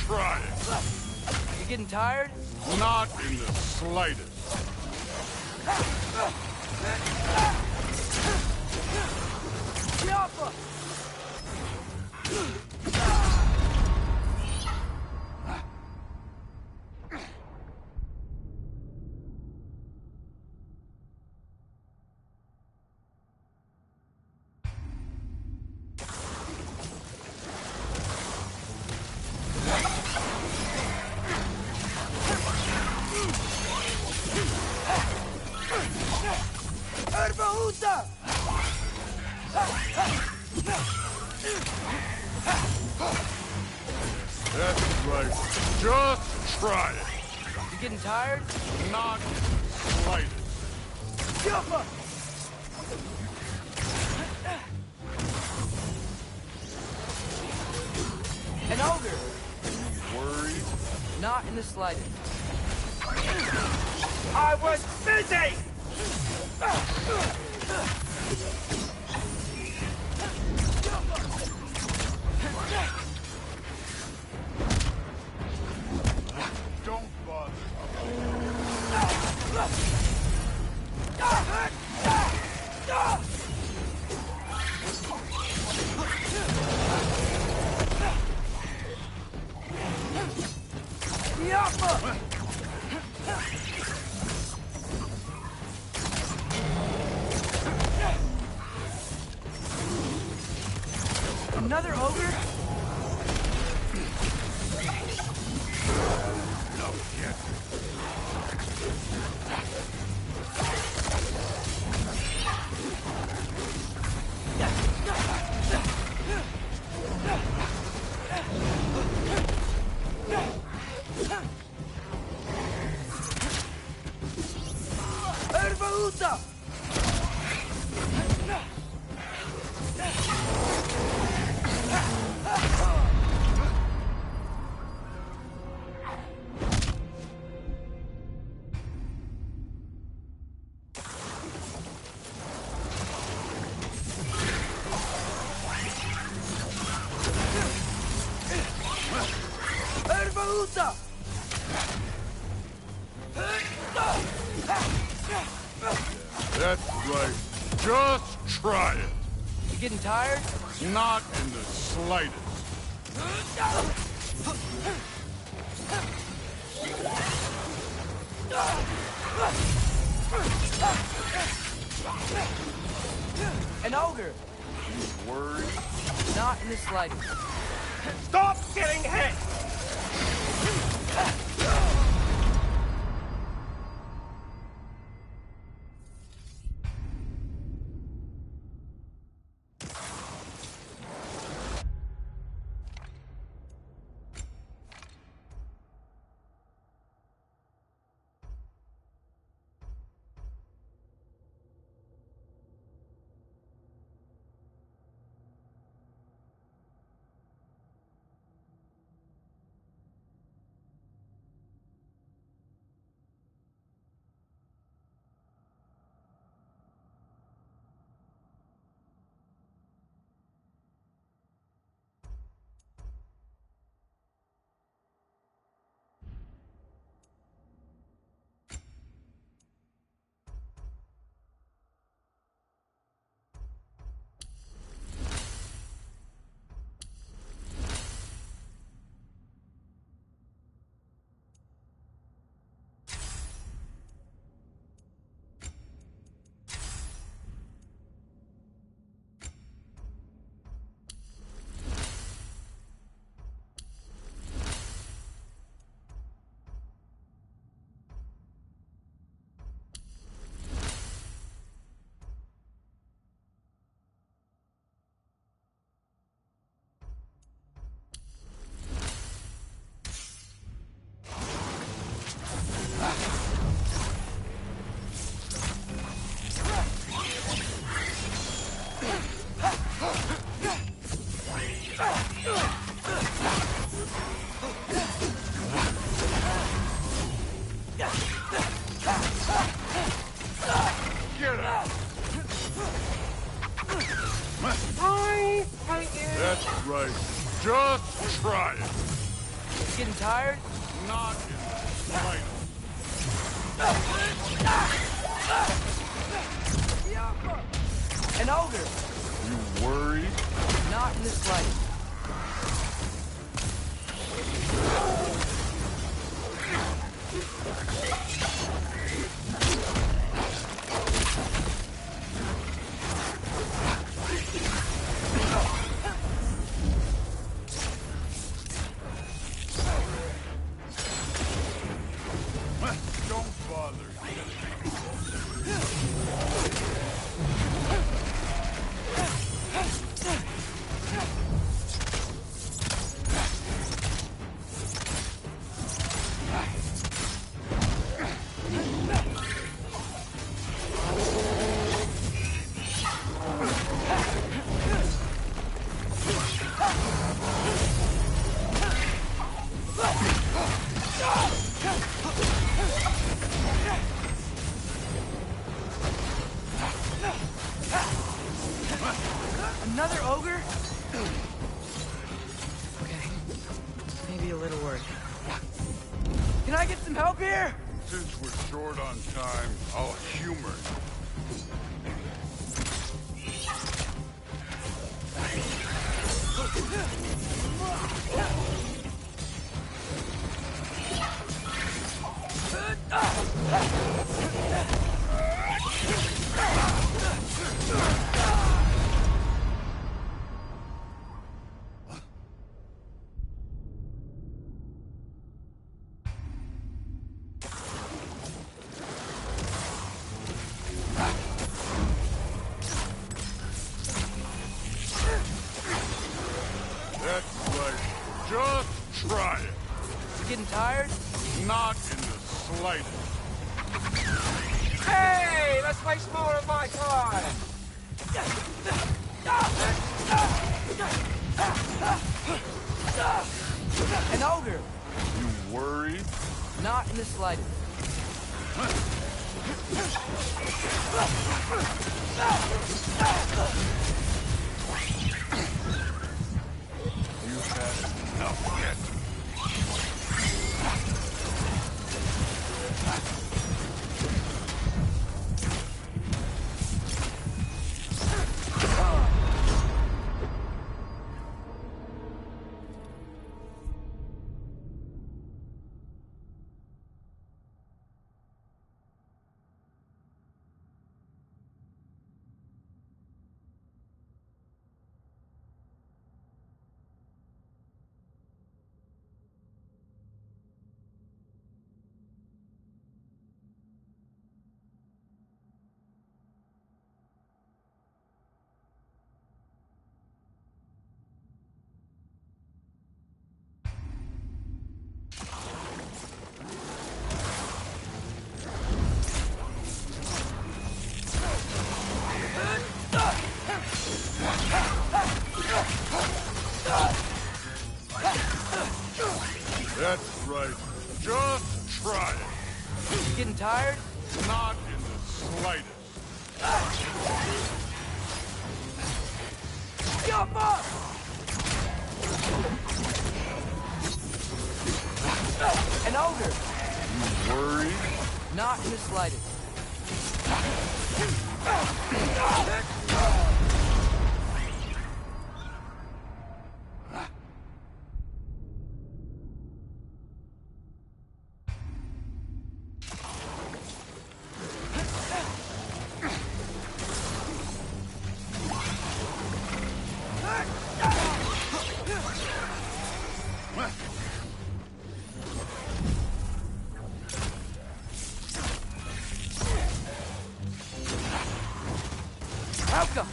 try it. You getting tired? Not in the slightest. Yappa! Erbahuta! That's right. Just try it. You getting tired? Not in the slightest. Yappa! An ogre! Worried? Not in the slightest. I was busy! Don't bother. Yappa! Another ogre? Not yet. Erbahuta! Erbahuta! That's right. Just try it. You getting tired? Not in the slightest. An ogre! Worried? Not in the slightest. Stop getting hit! Getting tired? Not in the slightest. An ogre! You worried? Not in the slightest. Don't bother. Another ogre? Okay. Maybe a little work. Can I get some help here? Since we're short on time, I'll humor you. That's right. Just try it. You getting tired? Not in the slightest. Hey, let's waste more of my time. An ogre! You worried? Not in the slightest. You've had enough yet. That's right. Just try it. You getting tired? Not in the slightest. Jump up! An ogre! You worried? Not in the slightest. Welcome!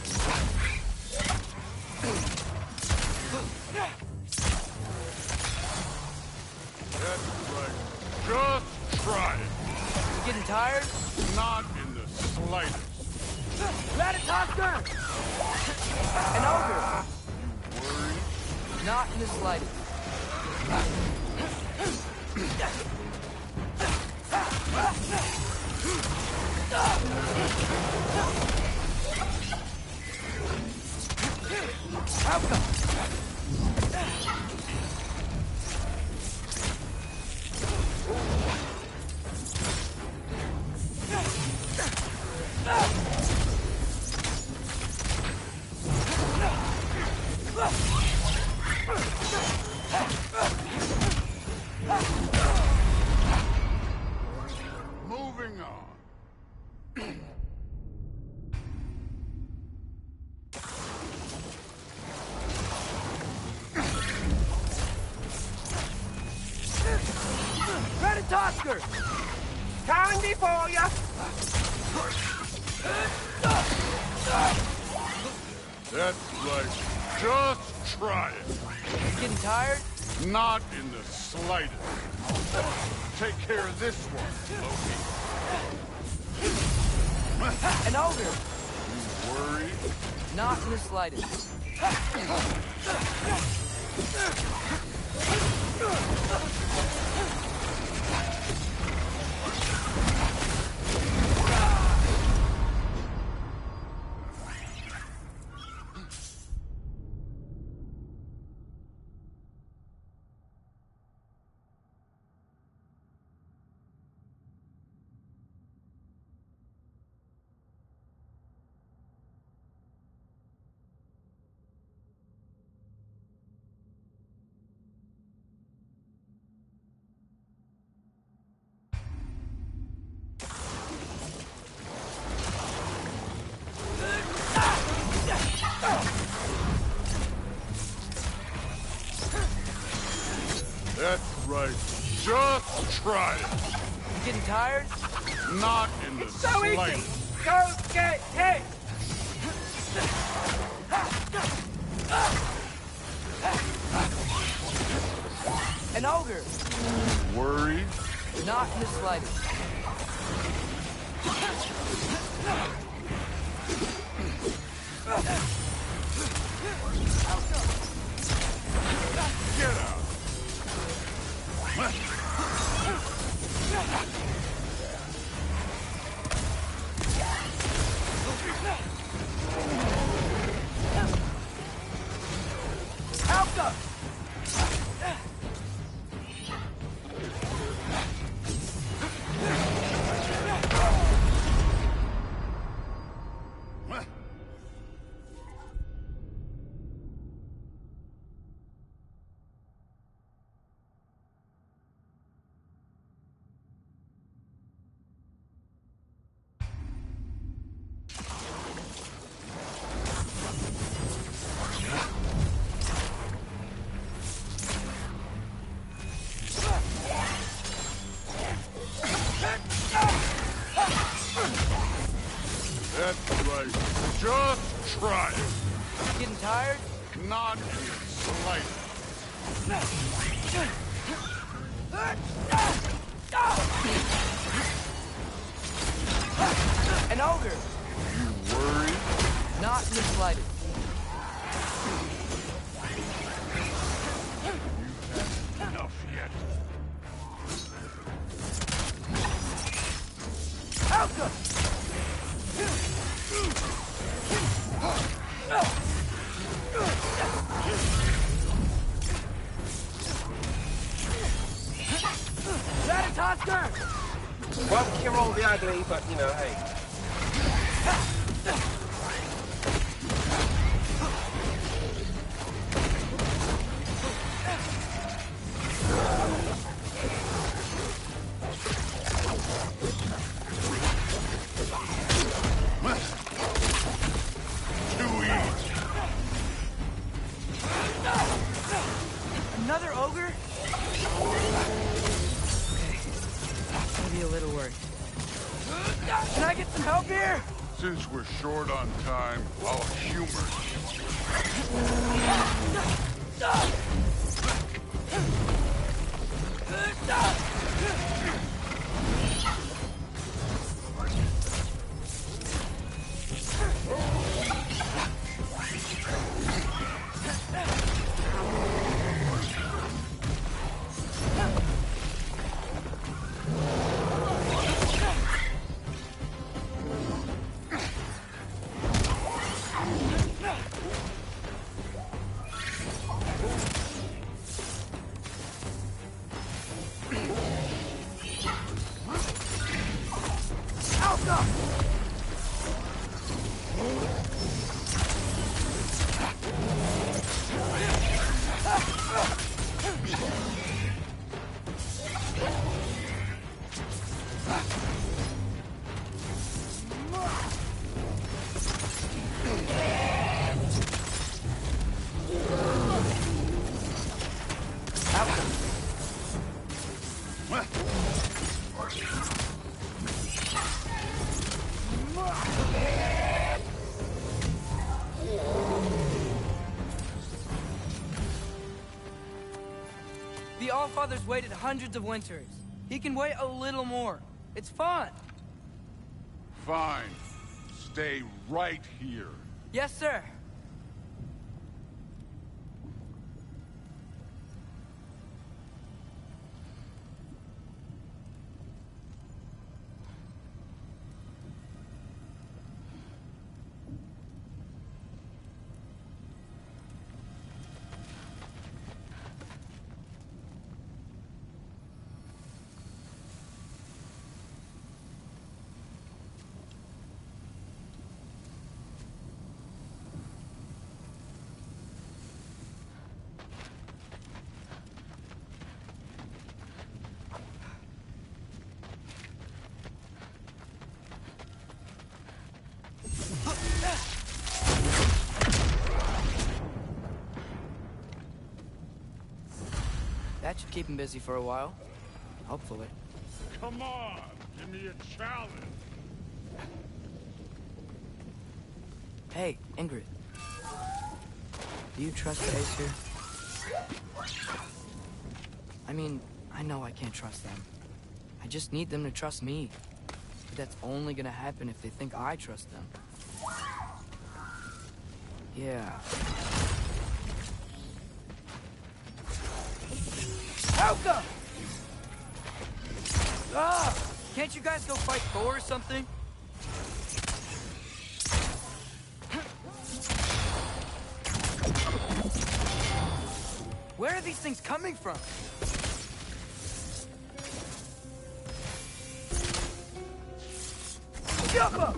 That's right. Just try it. You getting tired? Not in the slightest. Ratatosker! An ogre! Worried? Not in the slightest. Welcome! it's Oscar! Candy for ya! That's right. Just try it. You getting tired? Not in the slightest. Take care of this one, Loki. An ogre! You worried? Not in the slightest. That's right. Just try it. You getting tired? Not in the So slightest. easy! Go get hit! An ogre! You worried? Not in the slightest. Get out. Alka! That's right. Just try it. You getting tired? Not in the slightest. An ogre! You worried? Not in the slightest. You've had enough yet. Alka! That is Oscar! Won't cure all the ugly, but you know, hey. Another ogre? Okay. Maybe a little worried. Can I get some help here? Since we're short on time, I'll humor The Allfather's waited hundreds of winters. He can wait a little more. It's fun. Fine. Stay right here. Yes, sir. That should keep him busy for a while. Hopefully. Come on, give me a challenge. Hey, Ingrid. Do you trust the Aesir? I mean, I know I can't trust them. I just need them to trust me. But that's only gonna happen if they think I trust them. Yeah. Helga! Ah! Can't you guys go fight Thor or something? Where are these things coming from? Jump up!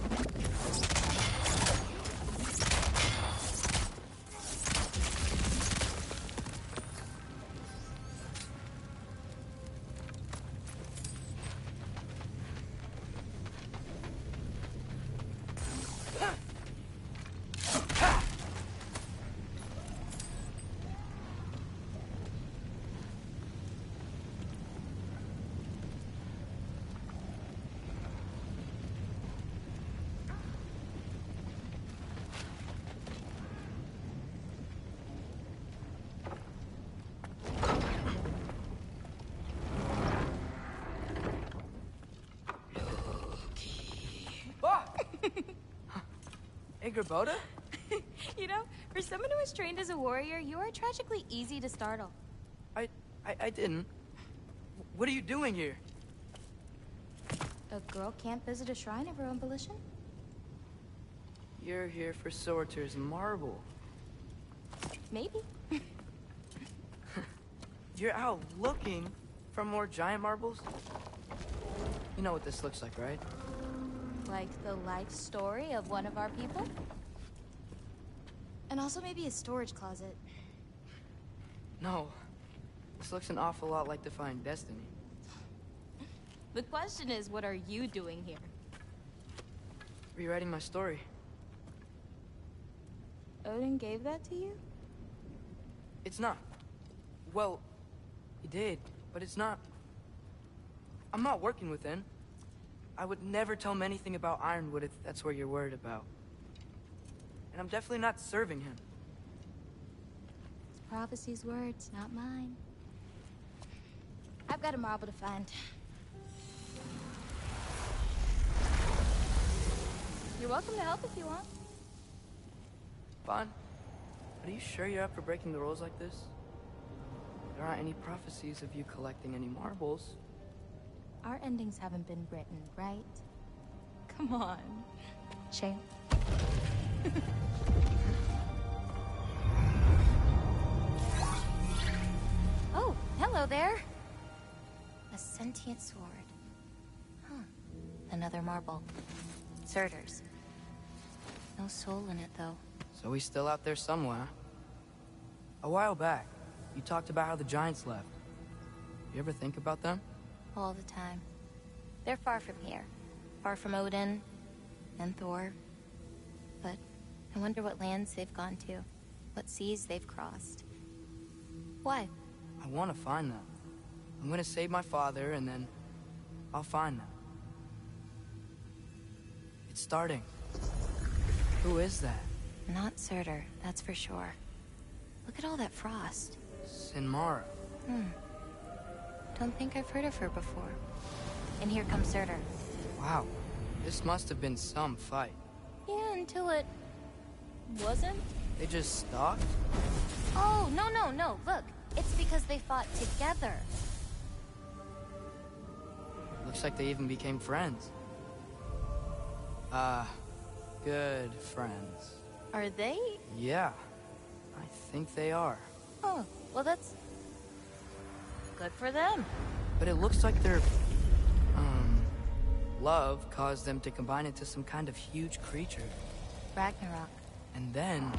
Boda? You know, for someone who was trained as a warrior, you are tragically easy to startle. I didn't. What are you doing here? A girl can't visit a shrine of her own volition? You're here for Sorter's marble. Maybe. You're out looking for more giant marbles? You know what this looks like, right? Like the life story of one of our people? And also maybe a storage closet. No. This looks an awful lot like Defying Destiny. The question is, what are you doing here? Rewriting my story. Odin gave that to you? It's not. Well, he did, but it's not. I'm not working with him. I would never tell him anything about Ironwood if that's what you're worried about. And I'm definitely not serving him. It's prophecy's words, not mine. I've got a marble to find. You're welcome to help if you want. Fine. But are you sure you're up for breaking the rules like this? There aren't any prophecies of you collecting any marbles. Our endings haven't been written, right? Come on. Shame. Oh, hello there. A sentient sword. Huh. Another marble. Surtur's. No soul in it, though. So he's still out there somewhere. A while back, you talked about how the giants left. You ever think about them? All the time. They're far from here. Far from Odin and Thor. But I wonder what lands they've gone to. What seas they've crossed. Why? I want to find them. I'm gonna save my father, and then I'll find them. It's starting. Who is that? Not Surtur, that's for sure. Look at all that frost. Sinmara. Don't think I've heard of her before. And here comes Surtur. Wow. This must have been some fight. Yeah, until it... wasn't? They just stopped? Oh, no. Look, it's because they fought together. Looks like they even became friends. Good friends. Are they? Yeah, I think they are. Oh, well that's... good for them. But it looks like their... love caused them to combine into some kind of huge creature. Ragnarok. And then...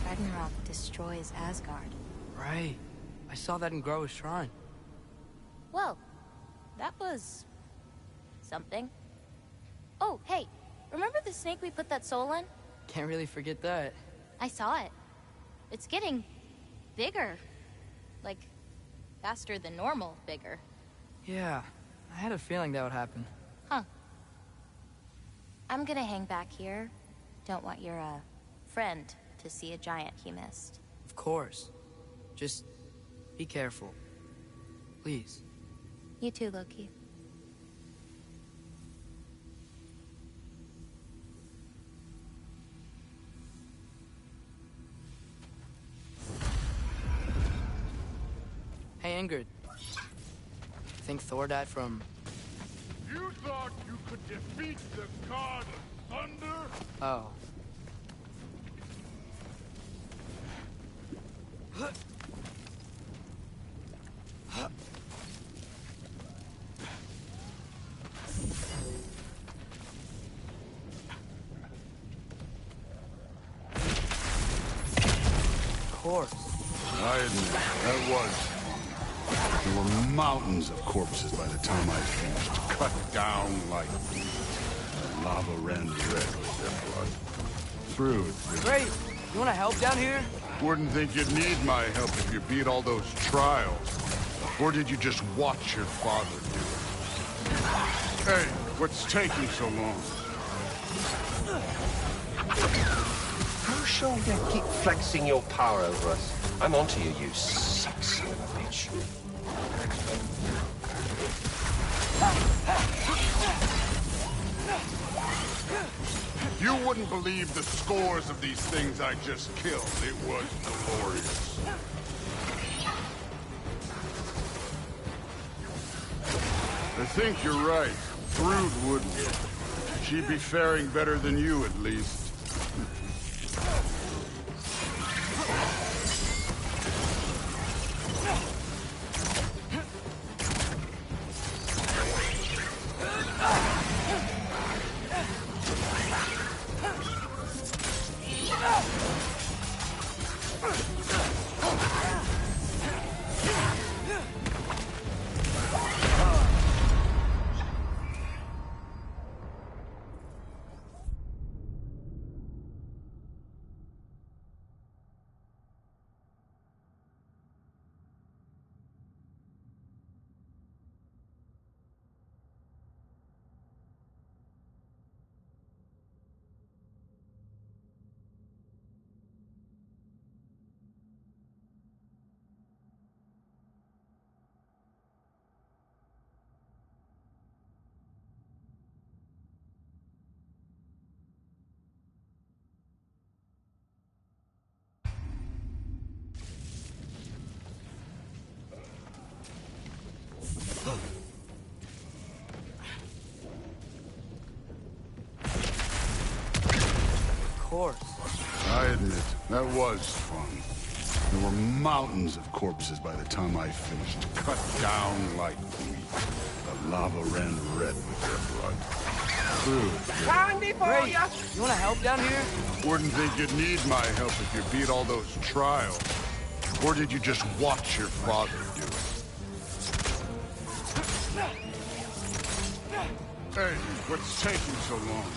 Ragnarok destroys Asgard. Right. I saw that in GOW's shrine. Well, that was... something. Oh, hey, remember the snake we put that soul in? Can't really forget that. I saw it. It's getting... bigger. Like, faster than normal bigger. Yeah, I had a feeling that would happen. Huh. I'm gonna hang back here. Don't want your, friend to see a giant he missed. Of course. Just be careful. Please. You too, Loki. Hey, Ingrid. Think Thor died from... You thought you could defeat the god of thunder? Oh. Of course. I admit, that was. There were mountains of corpses by the time I finished, cut down like weeds. The lava ran red with their blood. Through it. Great! You wanna help down here? Wouldn't think you'd need my help if you beat all those trials. Or did you just watch your father do it? Hey, what's taking so long? How shall you keep flexing your power over us? I'm onto you, you son of a bitch. You wouldn't believe the scores of these things I just killed. It was glorious. I think you're right. Thrud wouldn't. She'd be faring better than you, at least. I admit, that was fun. There were mountains of corpses by the time I finished, cut down like weeds. The lava ran red with their blood. Through. Candy for ya! You wanna help down here? Wouldn't think you'd need my help if you beat all those trials. Or did you just watch your father do it? Hey, what's taking so long?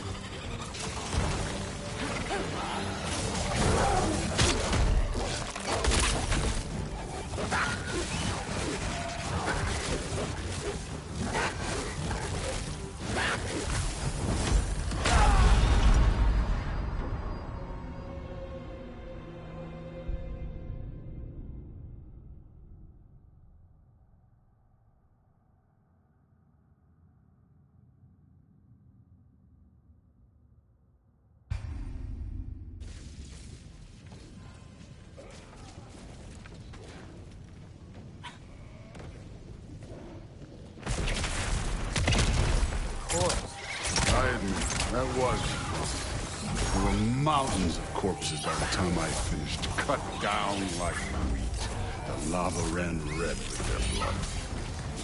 That was fun. There were mountains of corpses by the time I finished, cut down like wheat. The lava ran red with their blood.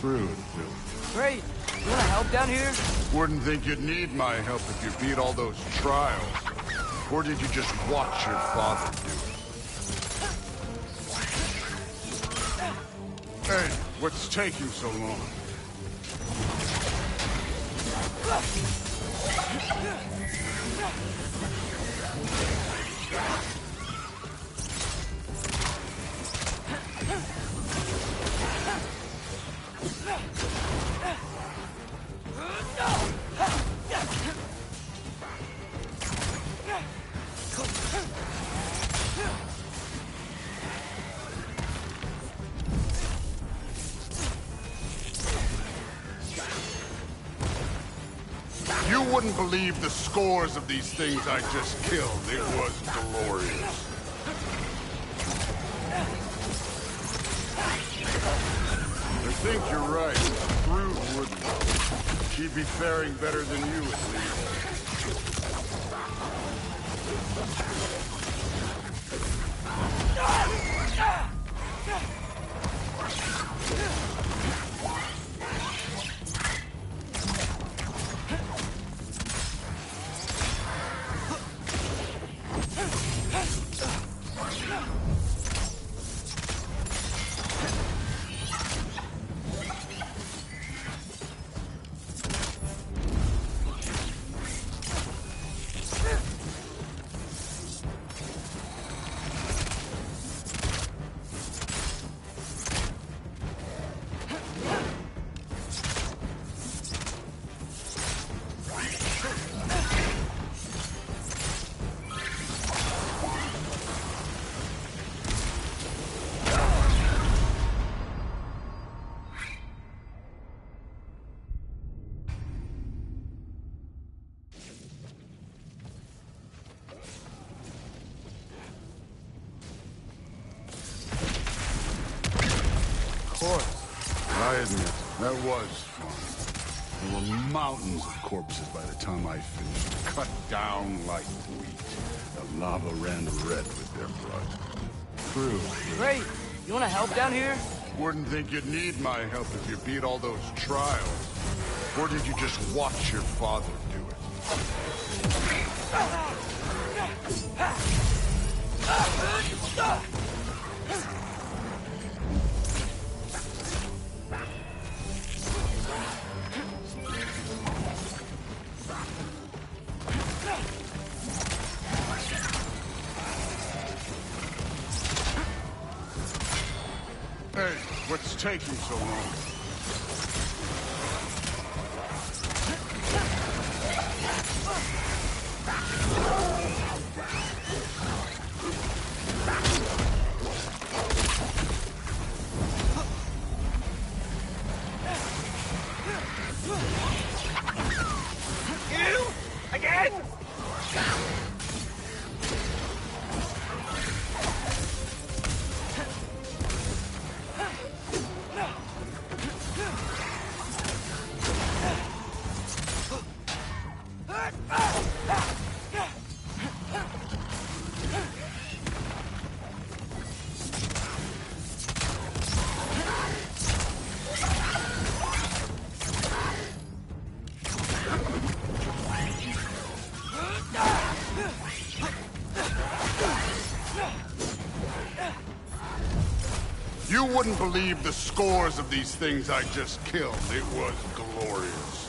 Through and through. Great. You wanna help down here? Wouldn't think you'd need my help if you beat all those trials. Or did you just watch your father do it? Hey, what's taking so long? You wouldn't believe the scores of these things I just killed. It was glorious. I think you're right. Thrud wouldn't. She'd be faring better than you, at least. I admit, that was fun. There were mountains of corpses by the time I finished, cut down like wheat. The lava ran red with their blood. True. Great. You wanna help down here? Wouldn't think you'd need my help if you beat all those trials. Or did you just watch your father do it? Hey, what's taking so long? You? Again? You wouldn't believe the scores of these things I just killed. It was glorious.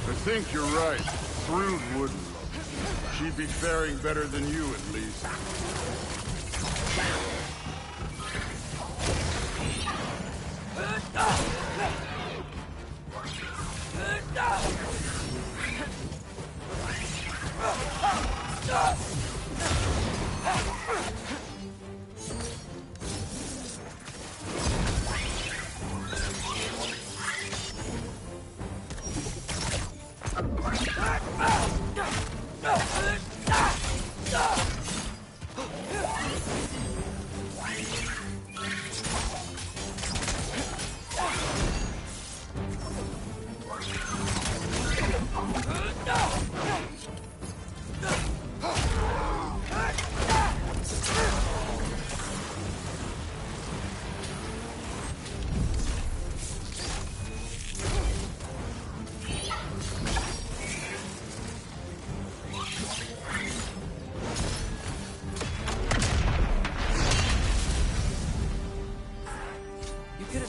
I think you're right. Thrud wouldn't. She'd be faring better than you, at least.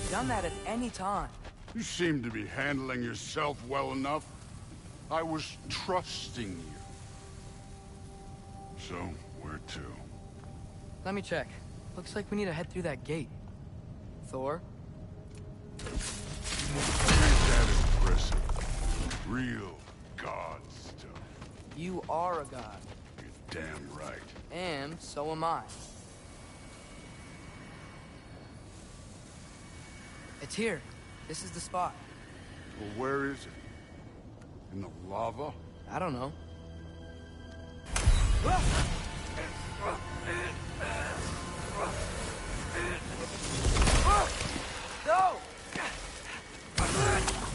done that at any time. You seem to be handling yourself well enough. I was trusting you. So, where to? Let me check. Looks like we need to head through that gate. Thor? Ain't that impressive? Real god stuff. You are a god. You're damn right. And so am I. It's here. This is the spot. Well, where is it? In the lava? I don't know.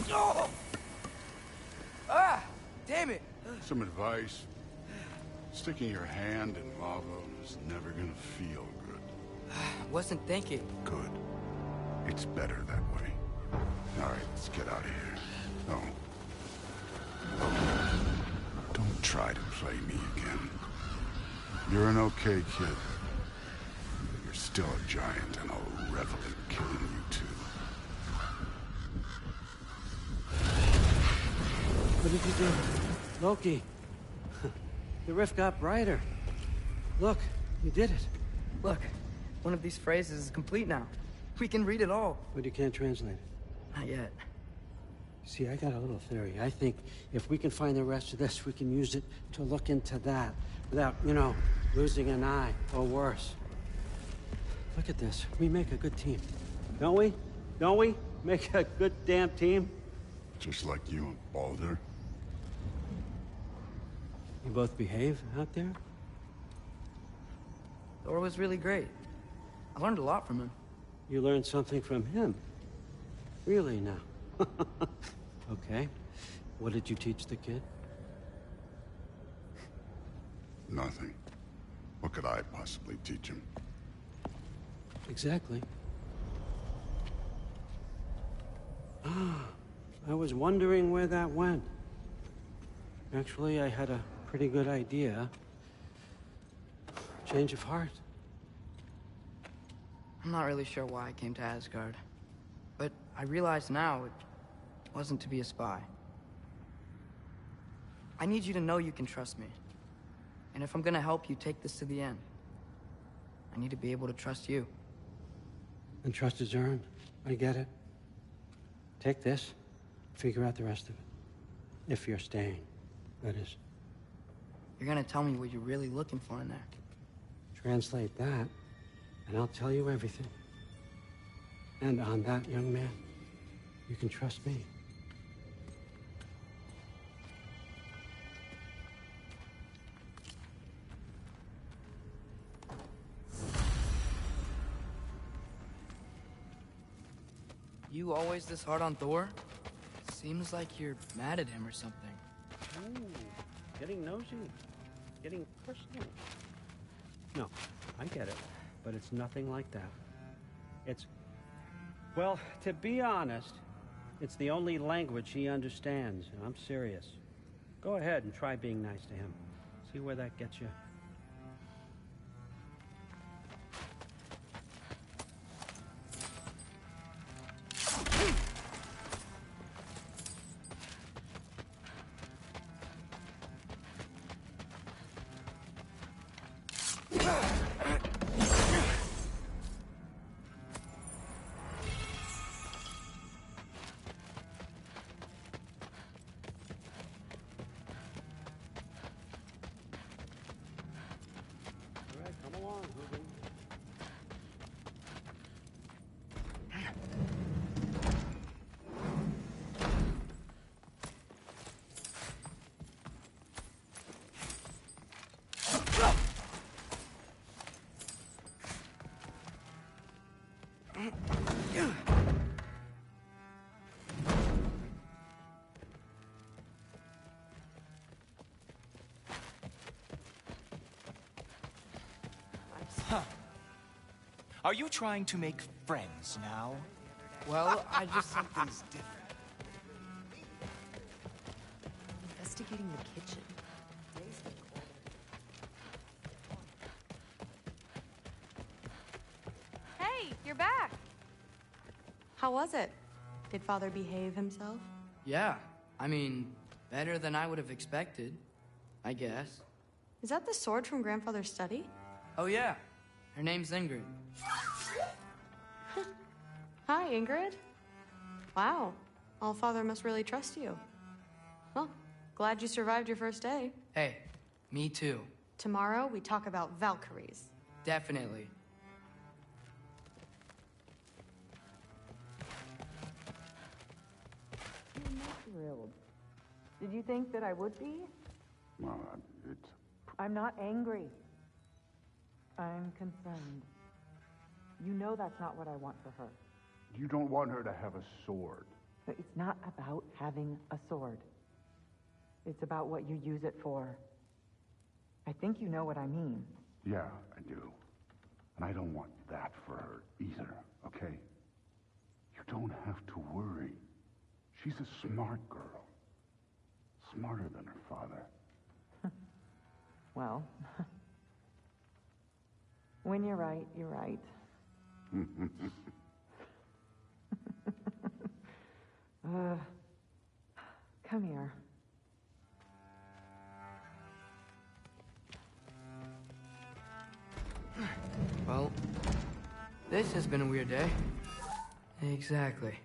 No! Ah! Damn it! Some advice. Sticking your hand in lava is never gonna feel good. Wasn't thinking. Good. It's better that way. All right, let's get out of here. No. Don't try to play me again. You're an okay kid. But you're still a giant, and I'll revel in killing you too. What did you do? Loki. The rift got brighter. Look, you did it. Look, one of these phrases is complete now. We can read it all. But you can't translate it. Not yet. See, I got a little theory. I think if we can find the rest of this, we can use it to look into that without, you know, losing an eye or worse. Look at this. We make a good team. Don't we? Don't we? Make a good damn team? Just like you and Baldur. You both behave out there? Thor was really great. I learned a lot from him. You learned something from him? Really now? Okay. What did you teach the kid? Nothing. What could I possibly teach him? Exactly. I was wondering where that went. Actually, I had a pretty good idea. Change of heart. I'm not really sure why I came to Asgard. But I realize now it wasn't to be a spy. I need you to know you can trust me. And if I'm gonna help you take this to the end, I need to be able to trust you. And trust is earned. I get it. Take this, figure out the rest of it. If you're staying, that is. You're gonna tell me what you're really looking for in there. Translate that, and I'll tell you everything. And on that, young man, you can trust me. You always this hard on Thor? Seems like you're mad at him or something. Ooh, getting nosy. Getting personal. No, I get it. But it's nothing like that. It's... Well, to be honest, it's the only language he understands, and I'm serious. Go ahead and try being nice to him. See where that gets you. Are you trying to make friends now? Well, I just... Something's different. Investigating the kitchen. Hey, you're back. How was it? Did Father behave himself? Yeah, I mean, better than I would have expected, I guess. Is that the sword from Grandfather's study? Oh yeah, her name's Ingrid. Hi, Ingrid. Wow, All-Father must really trust you. Well, glad you survived your first day. Hey, me too. Tomorrow, we talk about Valkyries. Definitely. I'm not thrilled. Did you think that I would be? Well, it's... I'm not angry. I'm concerned. You know that's not what I want for her. You don't want her to have a sword. But it's not about having a sword. It's about what you use it for. I think you know what I mean. Yeah, I do. And I don't want that for her either, okay? You don't have to worry. She's a smart girl. Smarter than her father. Well, when you're right, you're right. Come here. Well, this has been a weird day. Exactly.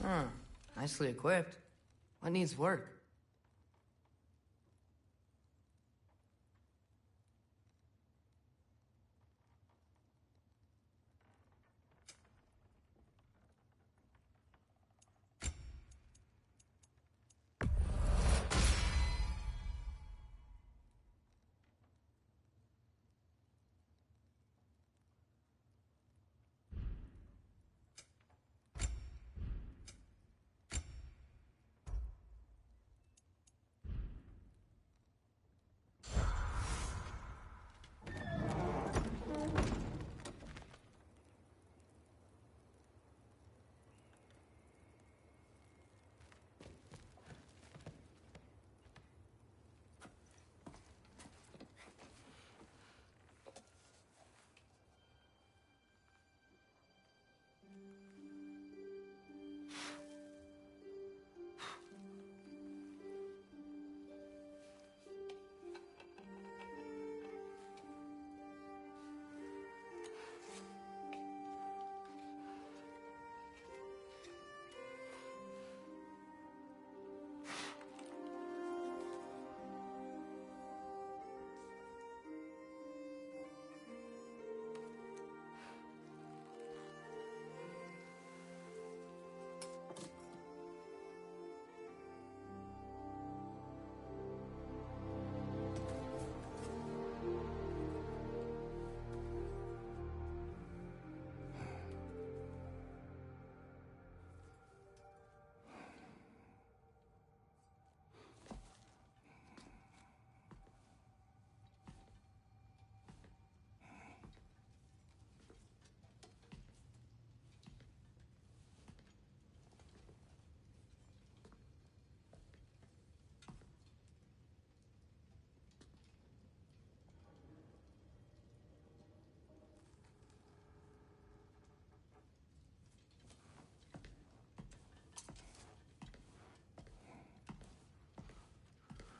Huh. Nicely equipped. What needs work?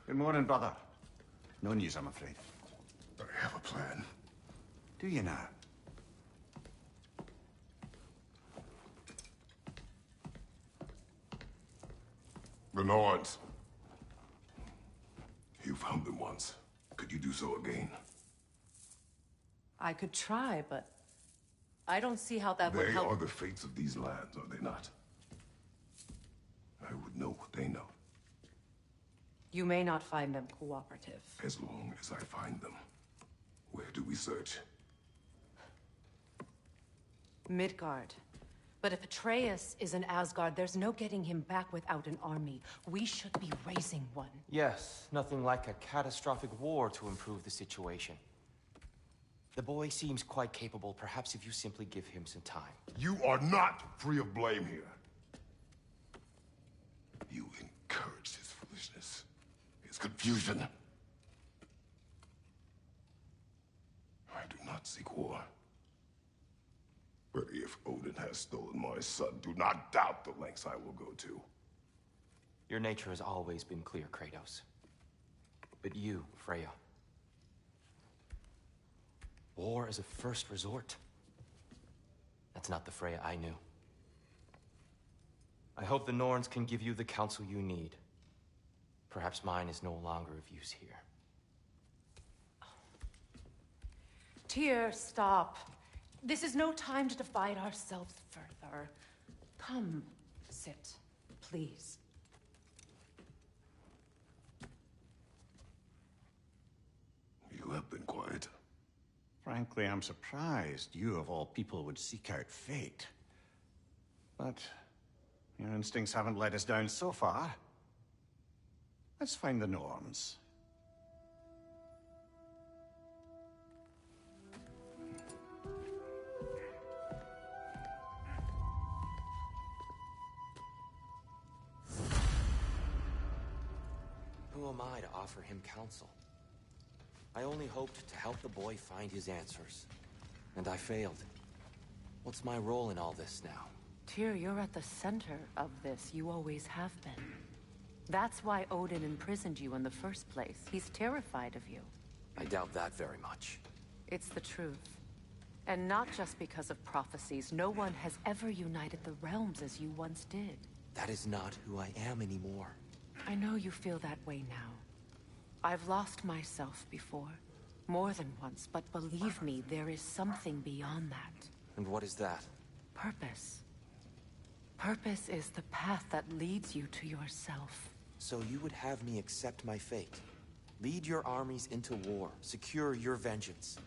Good morning, brother. No news, I'm afraid. I have a plan. Do you now? The Norns. You found them once. Could you do so again? I could try, but I don't see how that would They help. are the fates of these lands, are they not? I would know what they know. You may not find them cooperative. As long as I find them. Where do we search? Midgard. But if Atreus is in Asgard, there's no getting him back without an army. We should be raising one. Yes, nothing like a catastrophic war to improve the situation. The boy seems quite capable. Perhaps if you simply give him some time. You are not free of blame here. You encouraged his foolishness. His confusion. I do not seek war. But if Odin has stolen my son, do not doubt the lengths I will go to. Your nature has always been clear, Kratos. But you, Freya. War is a first resort. That's not the Freya I knew. I hope the Norns can give you the counsel you need. Perhaps mine is no longer of use here. Tyr, stop. This is no time to divide ourselves further. Come, sit, please. You have been quiet. Frankly, I'm surprised you, of all people, would seek out fate. But your instincts haven't let us down so far. Let's find the Norns. Who am I to offer him counsel? I only hoped to help the boy find his answers. And I failed. What's my role in all this now? Tyr, you're at the center of this. You always have been. That's why Odin imprisoned you in the first place. He's terrified of you. I doubt that very much. It's the truth. And not just because of prophecies. No one has ever united the realms as you once did. That is not who I am anymore. I know you feel that way now. I've lost myself before. More than once, but believe me, there is something beyond that. And what is that? Purpose. Purpose is the path that leads you to yourself. So you would have me accept my fate? Lead your armies into war, secure your vengeance.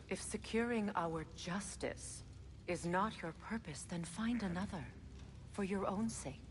If securing our justice is not your purpose, then find another. For your own sake.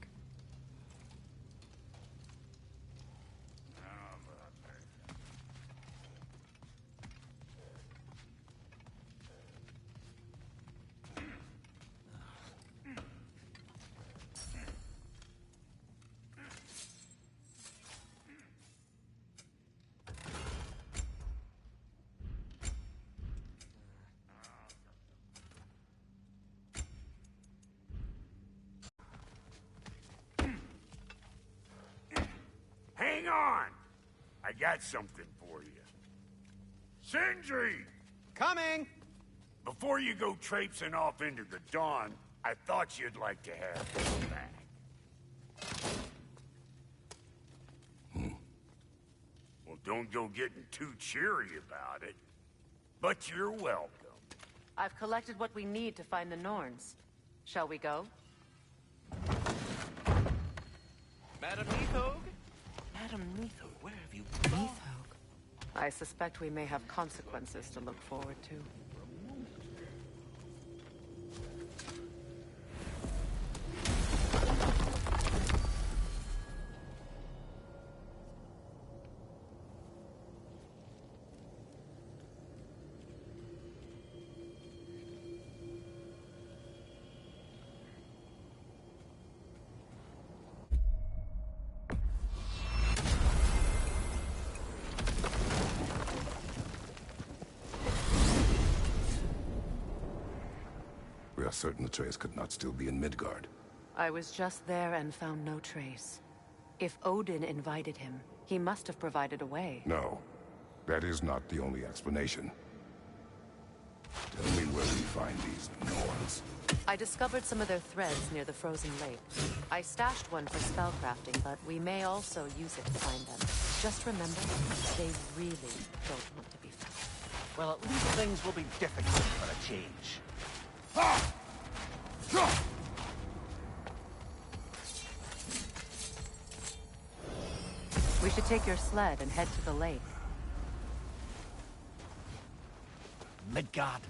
Hang on! I got something for you. Sindri! Coming! Before you go traipsing off into the dawn, I thought you'd like to have this back. Well, don't go getting too cheery about it. But you're welcome. I've collected what we need to find the Norns. Shall we go? Madam Neathog? Madam Neathog, where have you been? Neathog? I suspect we may have consequences to look forward to. We are certain Atreus could not still be in Midgard. I was just there and found no trace. If Odin invited him, he must have provided a way. No, that is not the only explanation. Tell me where we find these Norns. I discovered some of their threads near the frozen lake. I stashed one for spellcrafting, but we may also use it to find them. Just remember, they really don't want to be found. Well, at least things will be difficult for a change. We should take your sled and head to the lake. Midgard.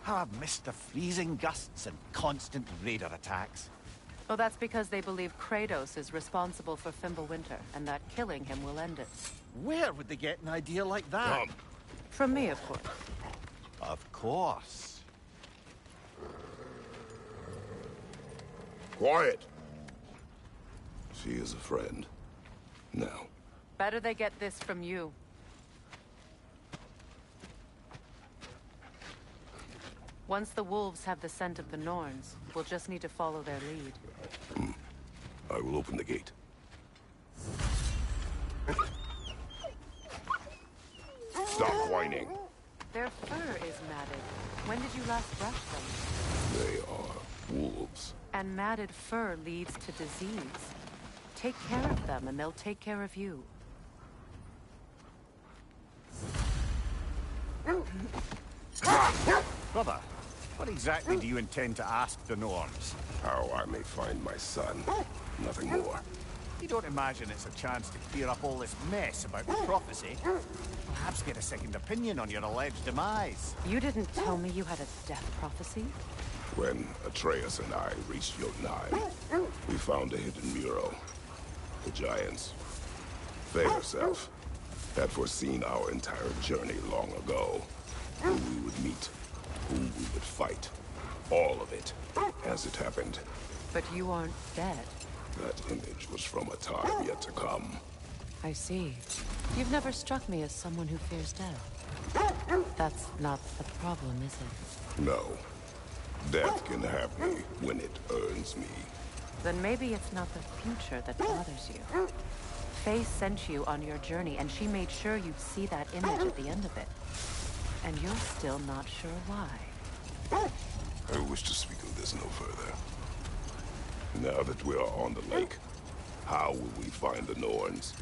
How I've missed the freezing gusts and constant raider attacks. Well, that's because they believe Kratos is responsible for Fimbulwinter, and that killing him will end it. Where would they get an idea like that? From me, of course. Of course. Quiet! She is a friend. Now, Better they get this from you. Once the wolves have the scent of the Norns, we'll just need to follow their lead. I will open the gate. Stop whining. Their fur is matted. When did you last brush them? They are wolves. And matted fur leads to disease. Take care of them, and they'll take care of you. Brother, what exactly do you intend to ask the Norns? How I may find my son. Nothing more. You don't imagine it's a chance to clear up all this mess about the prophecy? Perhaps get a second opinion on your alleged demise. You didn't tell me you had a death prophecy? When Atreus and I reached Jotunheim, we found a hidden mural. The giants, they herself, had foreseen our entire journey long ago. Who we would meet, who we would fight. All of it, as it happened. But you aren't dead. That image was from a time yet to come. I see. You've never struck me as someone who fears death. That's not the problem, is it? No. Death can have me when it earns me. Then maybe it's not the future that bothers you. Faye sent you on your journey, and she made sure you'd see that image at the end of it. And you're still not sure why. I wish to speak of this no further. Now that we are on the lake, how will we find the Norns?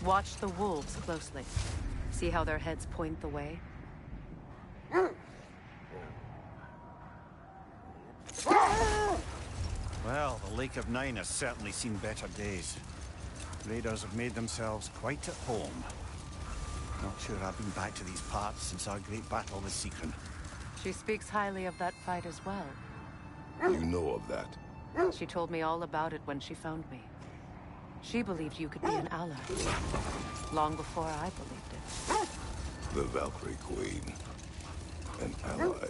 Watch the wolves closely. See how their heads point the way? Well, the Lake of Nine has certainly seen better days. Raiders have made themselves quite at home. Not sure I've been back to these parts since our great battle with Sigrun. She speaks highly of that fight as well. You know of that? She told me all about it when she found me. She believed you could be an ally. Long before I believed it. The Valkyrie Queen. An ally.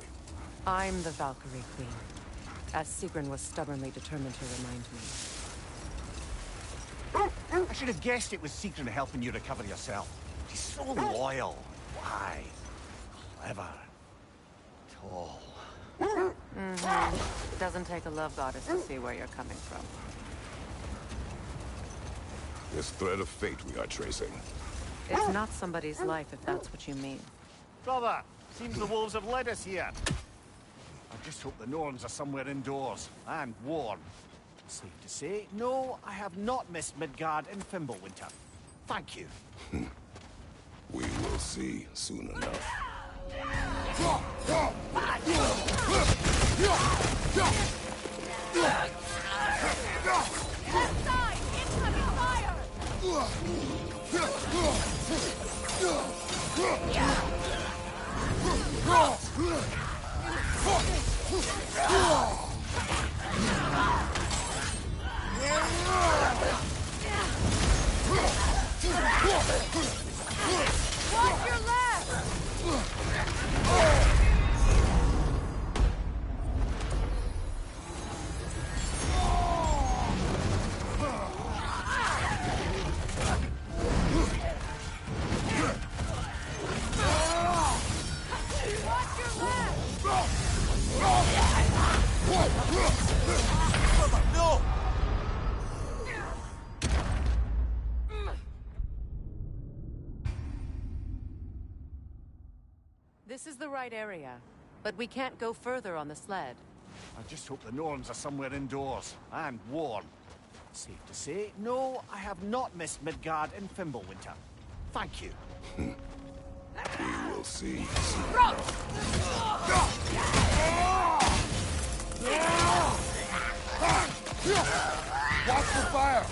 I'm the Valkyrie Queen. As Sigrun was stubbornly determined to remind me. I should have guessed it was Sigrun helping you recover yourself. She's so loyal. Why? Clever. Tall. Doesn't take a love goddess to see where you're coming from. This thread of fate we are tracing. It's not somebody's life, if that's what you mean. Brother, seems the wolves have led us here. I just hope the Norns are somewhere indoors and warm. Safe to say, no, I have not missed Midgard in Fimbulwinter. Thank you. We will see soon enough. Left side! Incoming fire! Watch your left! No! This is the right area, but we can't go further on the sled. I just hope the Norns are somewhere indoors and warm. Safe to say, no, I have not missed Midgard in Fimbulwinter. Thank you. We will see. Watch the fire!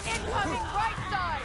Incoming right side!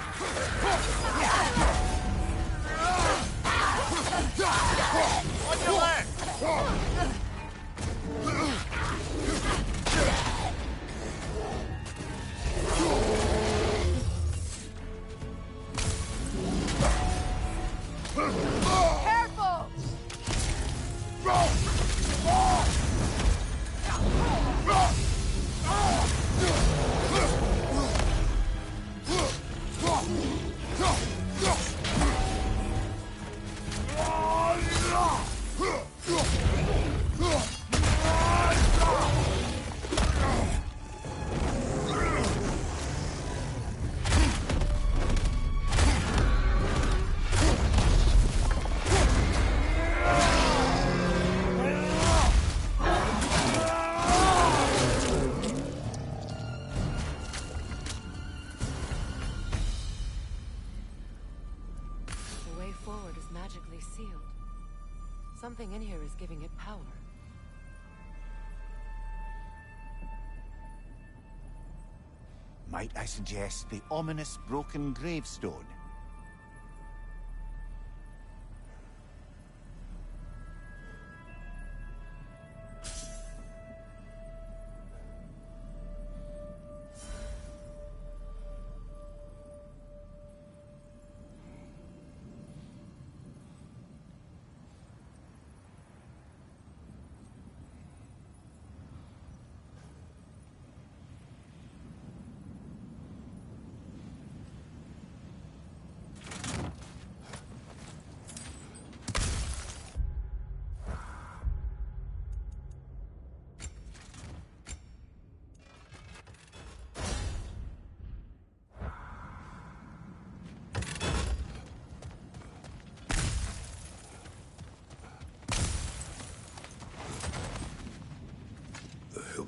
sealed. Something in here is giving it power. Might I suggest the ominous broken gravestone?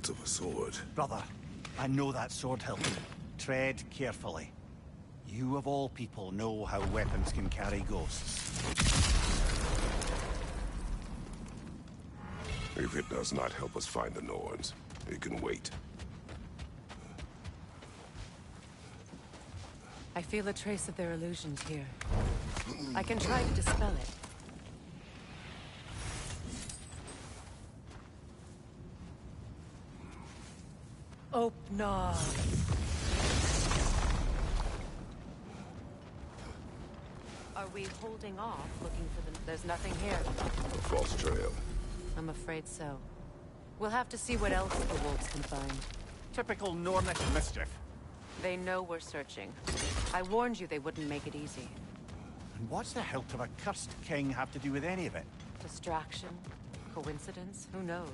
Of a sword. Brother, I know that sword hilt. Tread carefully. You of all people know how weapons can carry ghosts. If it does not help us find the Norns, it can wait. I feel a trace of their illusions here. I can try to dispel it. Opna. Are we holding off, looking for them? There's nothing here. A false trail. I'm afraid so. We'll have to see what else the wolves can find. Typical Nornish mischief. They know we're searching. I warned you they wouldn't make it easy. And what's the hilt of a cursed king have to do with any of it? Distraction? Coincidence? Who knows?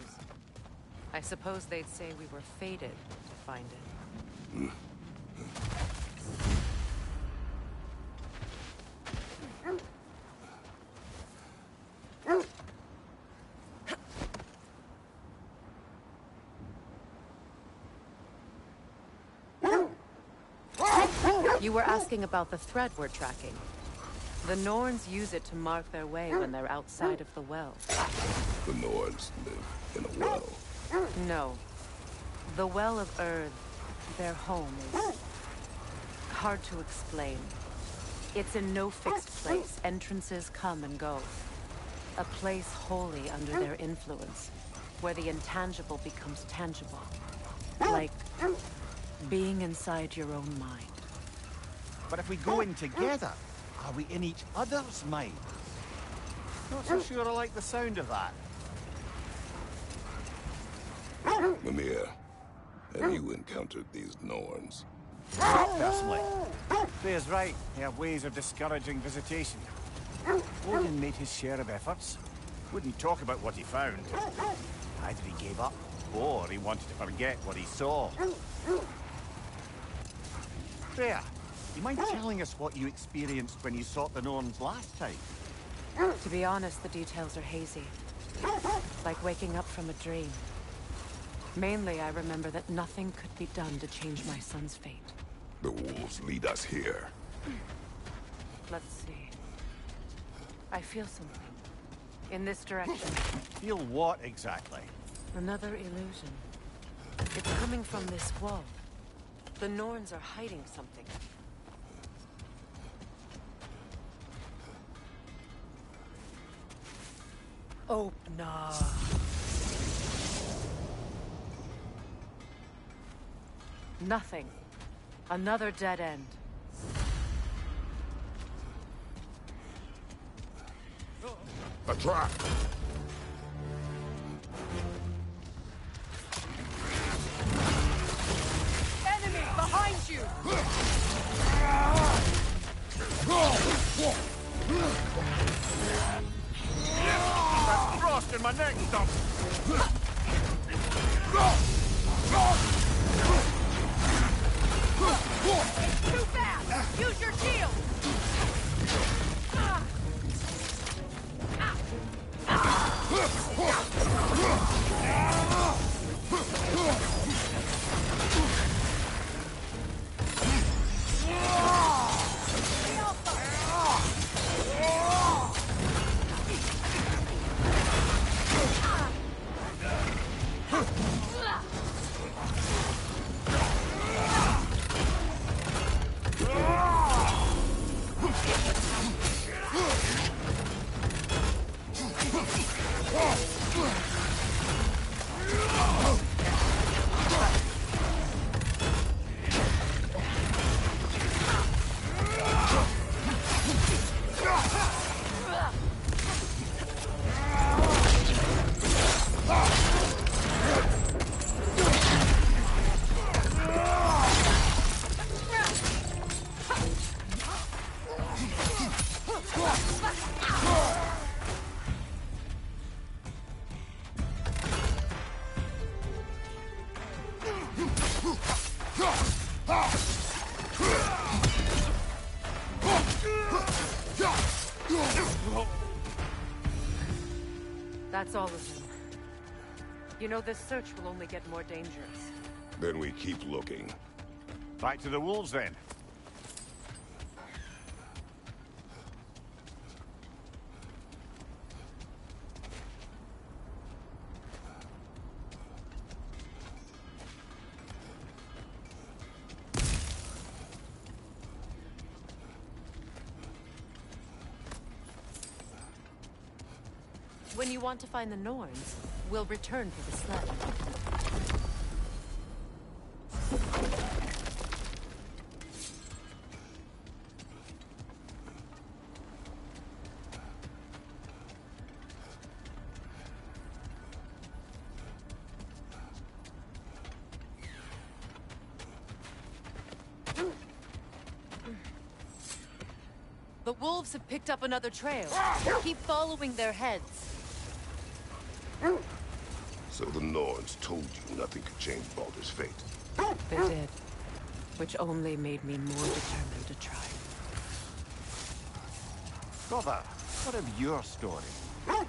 I suppose they'd say we were fated to find it. You were asking about the thread we're tracking. The Norns use it to mark their way when they're outside of the well. The Norns live in a well. No. The Well of Earth, their home, is hard to explain. It's in no fixed place. Entrances come and go. A place wholly under their influence, where the intangible becomes tangible. Like being inside your own mind. But if we go in together, are we in each other's mind? Not so sure I like the sound of that. Mimir, have you encountered these Norns? Personally. Freya's right. They have ways of discouraging visitation. Odin made his share of efforts. Wouldn't talk about what he found. Either he gave up, or he wanted to forget what he saw. Freya, you mind telling us what you experienced when you sought the Norns last time? To be honest, the details are hazy. Like waking up from a dream. Mainly, I remember that nothing could be done to change my son's fate. The wolves lead us here. Let's see. I feel something. In this direction. Feel what exactly? Another illusion. It's coming from this wall. The Norns are hiding something. Opna. Nothing. Another dead end. A trap! Enemy behind you! That frost in my neck stump! Too fast! Use your shield! That's all of them. You know, this search will only get more dangerous. Then we keep looking. Back to the wolves, then. When you want to find the Norns, we'll return for the sled. The wolves have picked up another trail. Keep following their heads. So the Norns told you nothing could change Baldur's fate. They did. Which only made me more determined to try. Brother, what of your story?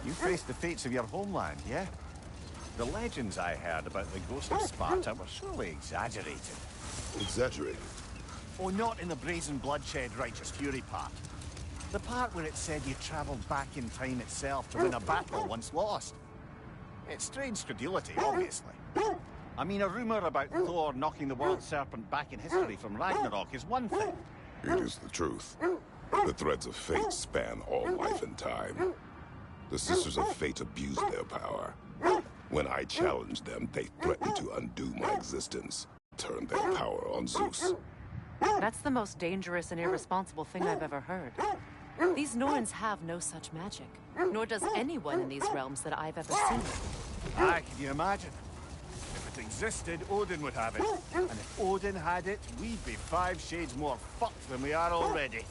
You faced the fates of your homeland, yeah? The legends I heard about the ghost of Sparta were surely exaggerated. Exaggerated? Oh, not in the brazen bloodshed righteous fury part. The part where it said you traveled back in time itself to win a battle once lost. It's strange credulity, obviously. I mean, a rumor about Thor knocking the world serpent back in history from Ragnarok is one thing. It is the truth. The threads of fate span all life and time. The Sisters of Fate abused their power. When I challenged them, they threatened to undo my existence, turn their power on Zeus. That's the most dangerous and irresponsible thing I've ever heard. These Norns have no such magic, nor does anyone in these realms that I've ever seen. Ah, can you imagine? If it existed, Odin would have it. And if Odin had it, we'd be 5 shades more fucked than we are already.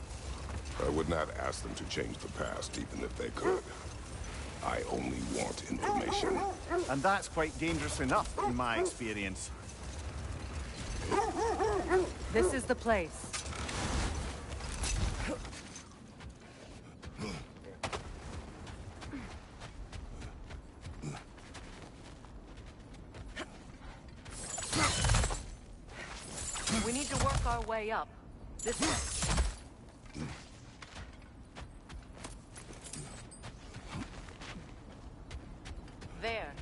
I would not ask them to change the past, even if they could. I only want information. And that's quite dangerous enough, in my experience. This is the place. We need to work our way up. This way. There.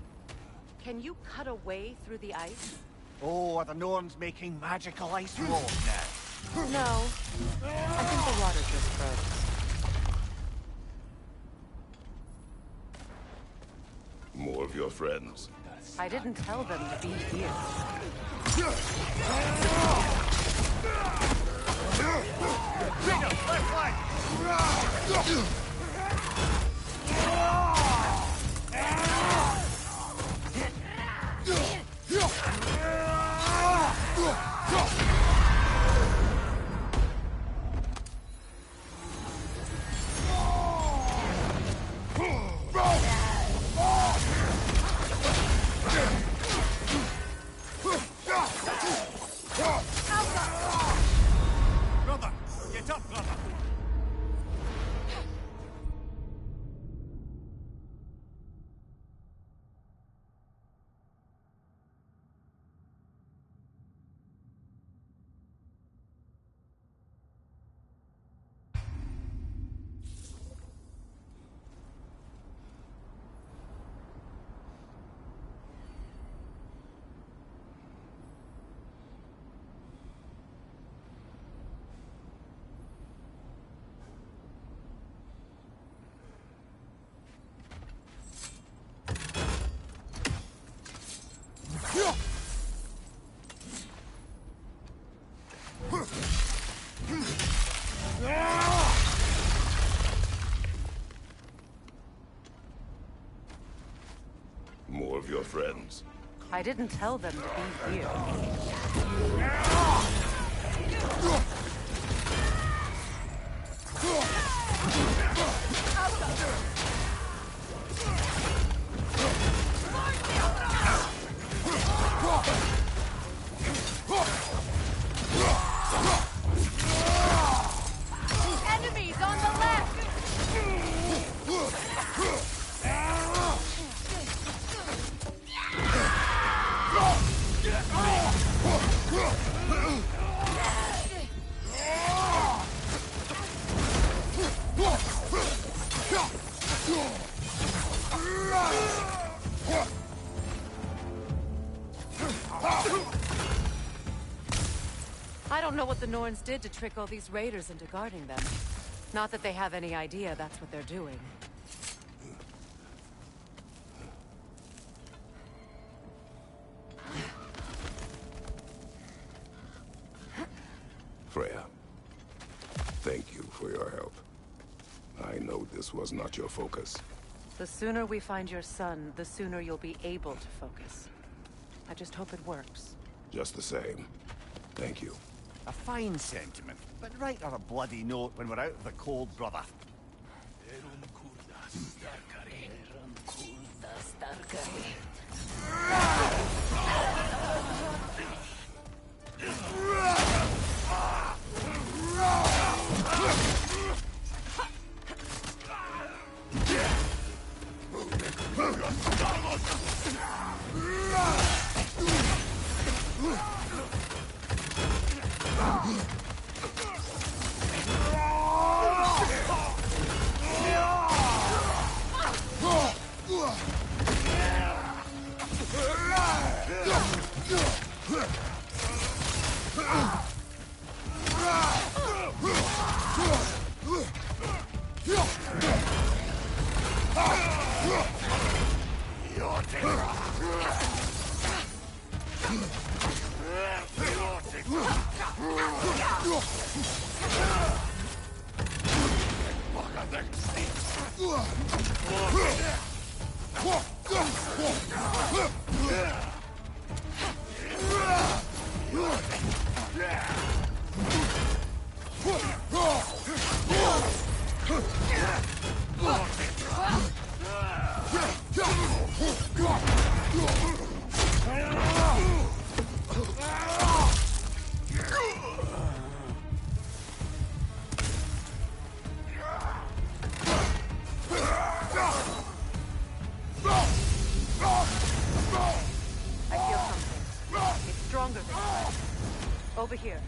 Can you cut a way through the ice? Oh, are the Norns making magical ice walls now? No. I think the water just froze. More of your friends. I didn't tell them to be here. Kratos, left flank! Brother, get up, brother! More of your friends. I didn't tell them to be here. Enemies on the left! what the Norns did to trick all these raiders into guarding them. Not that they have any idea that's what they're doing. Freya, thank you for your help. I know this was not your focus. The sooner we find your son, the sooner you'll be able to focus. I just hope it works. Just the same, thank you. A fine sentiment, but write her a bloody note when we're out of the cold, brother. I feel something. It's stronger than that. Over here.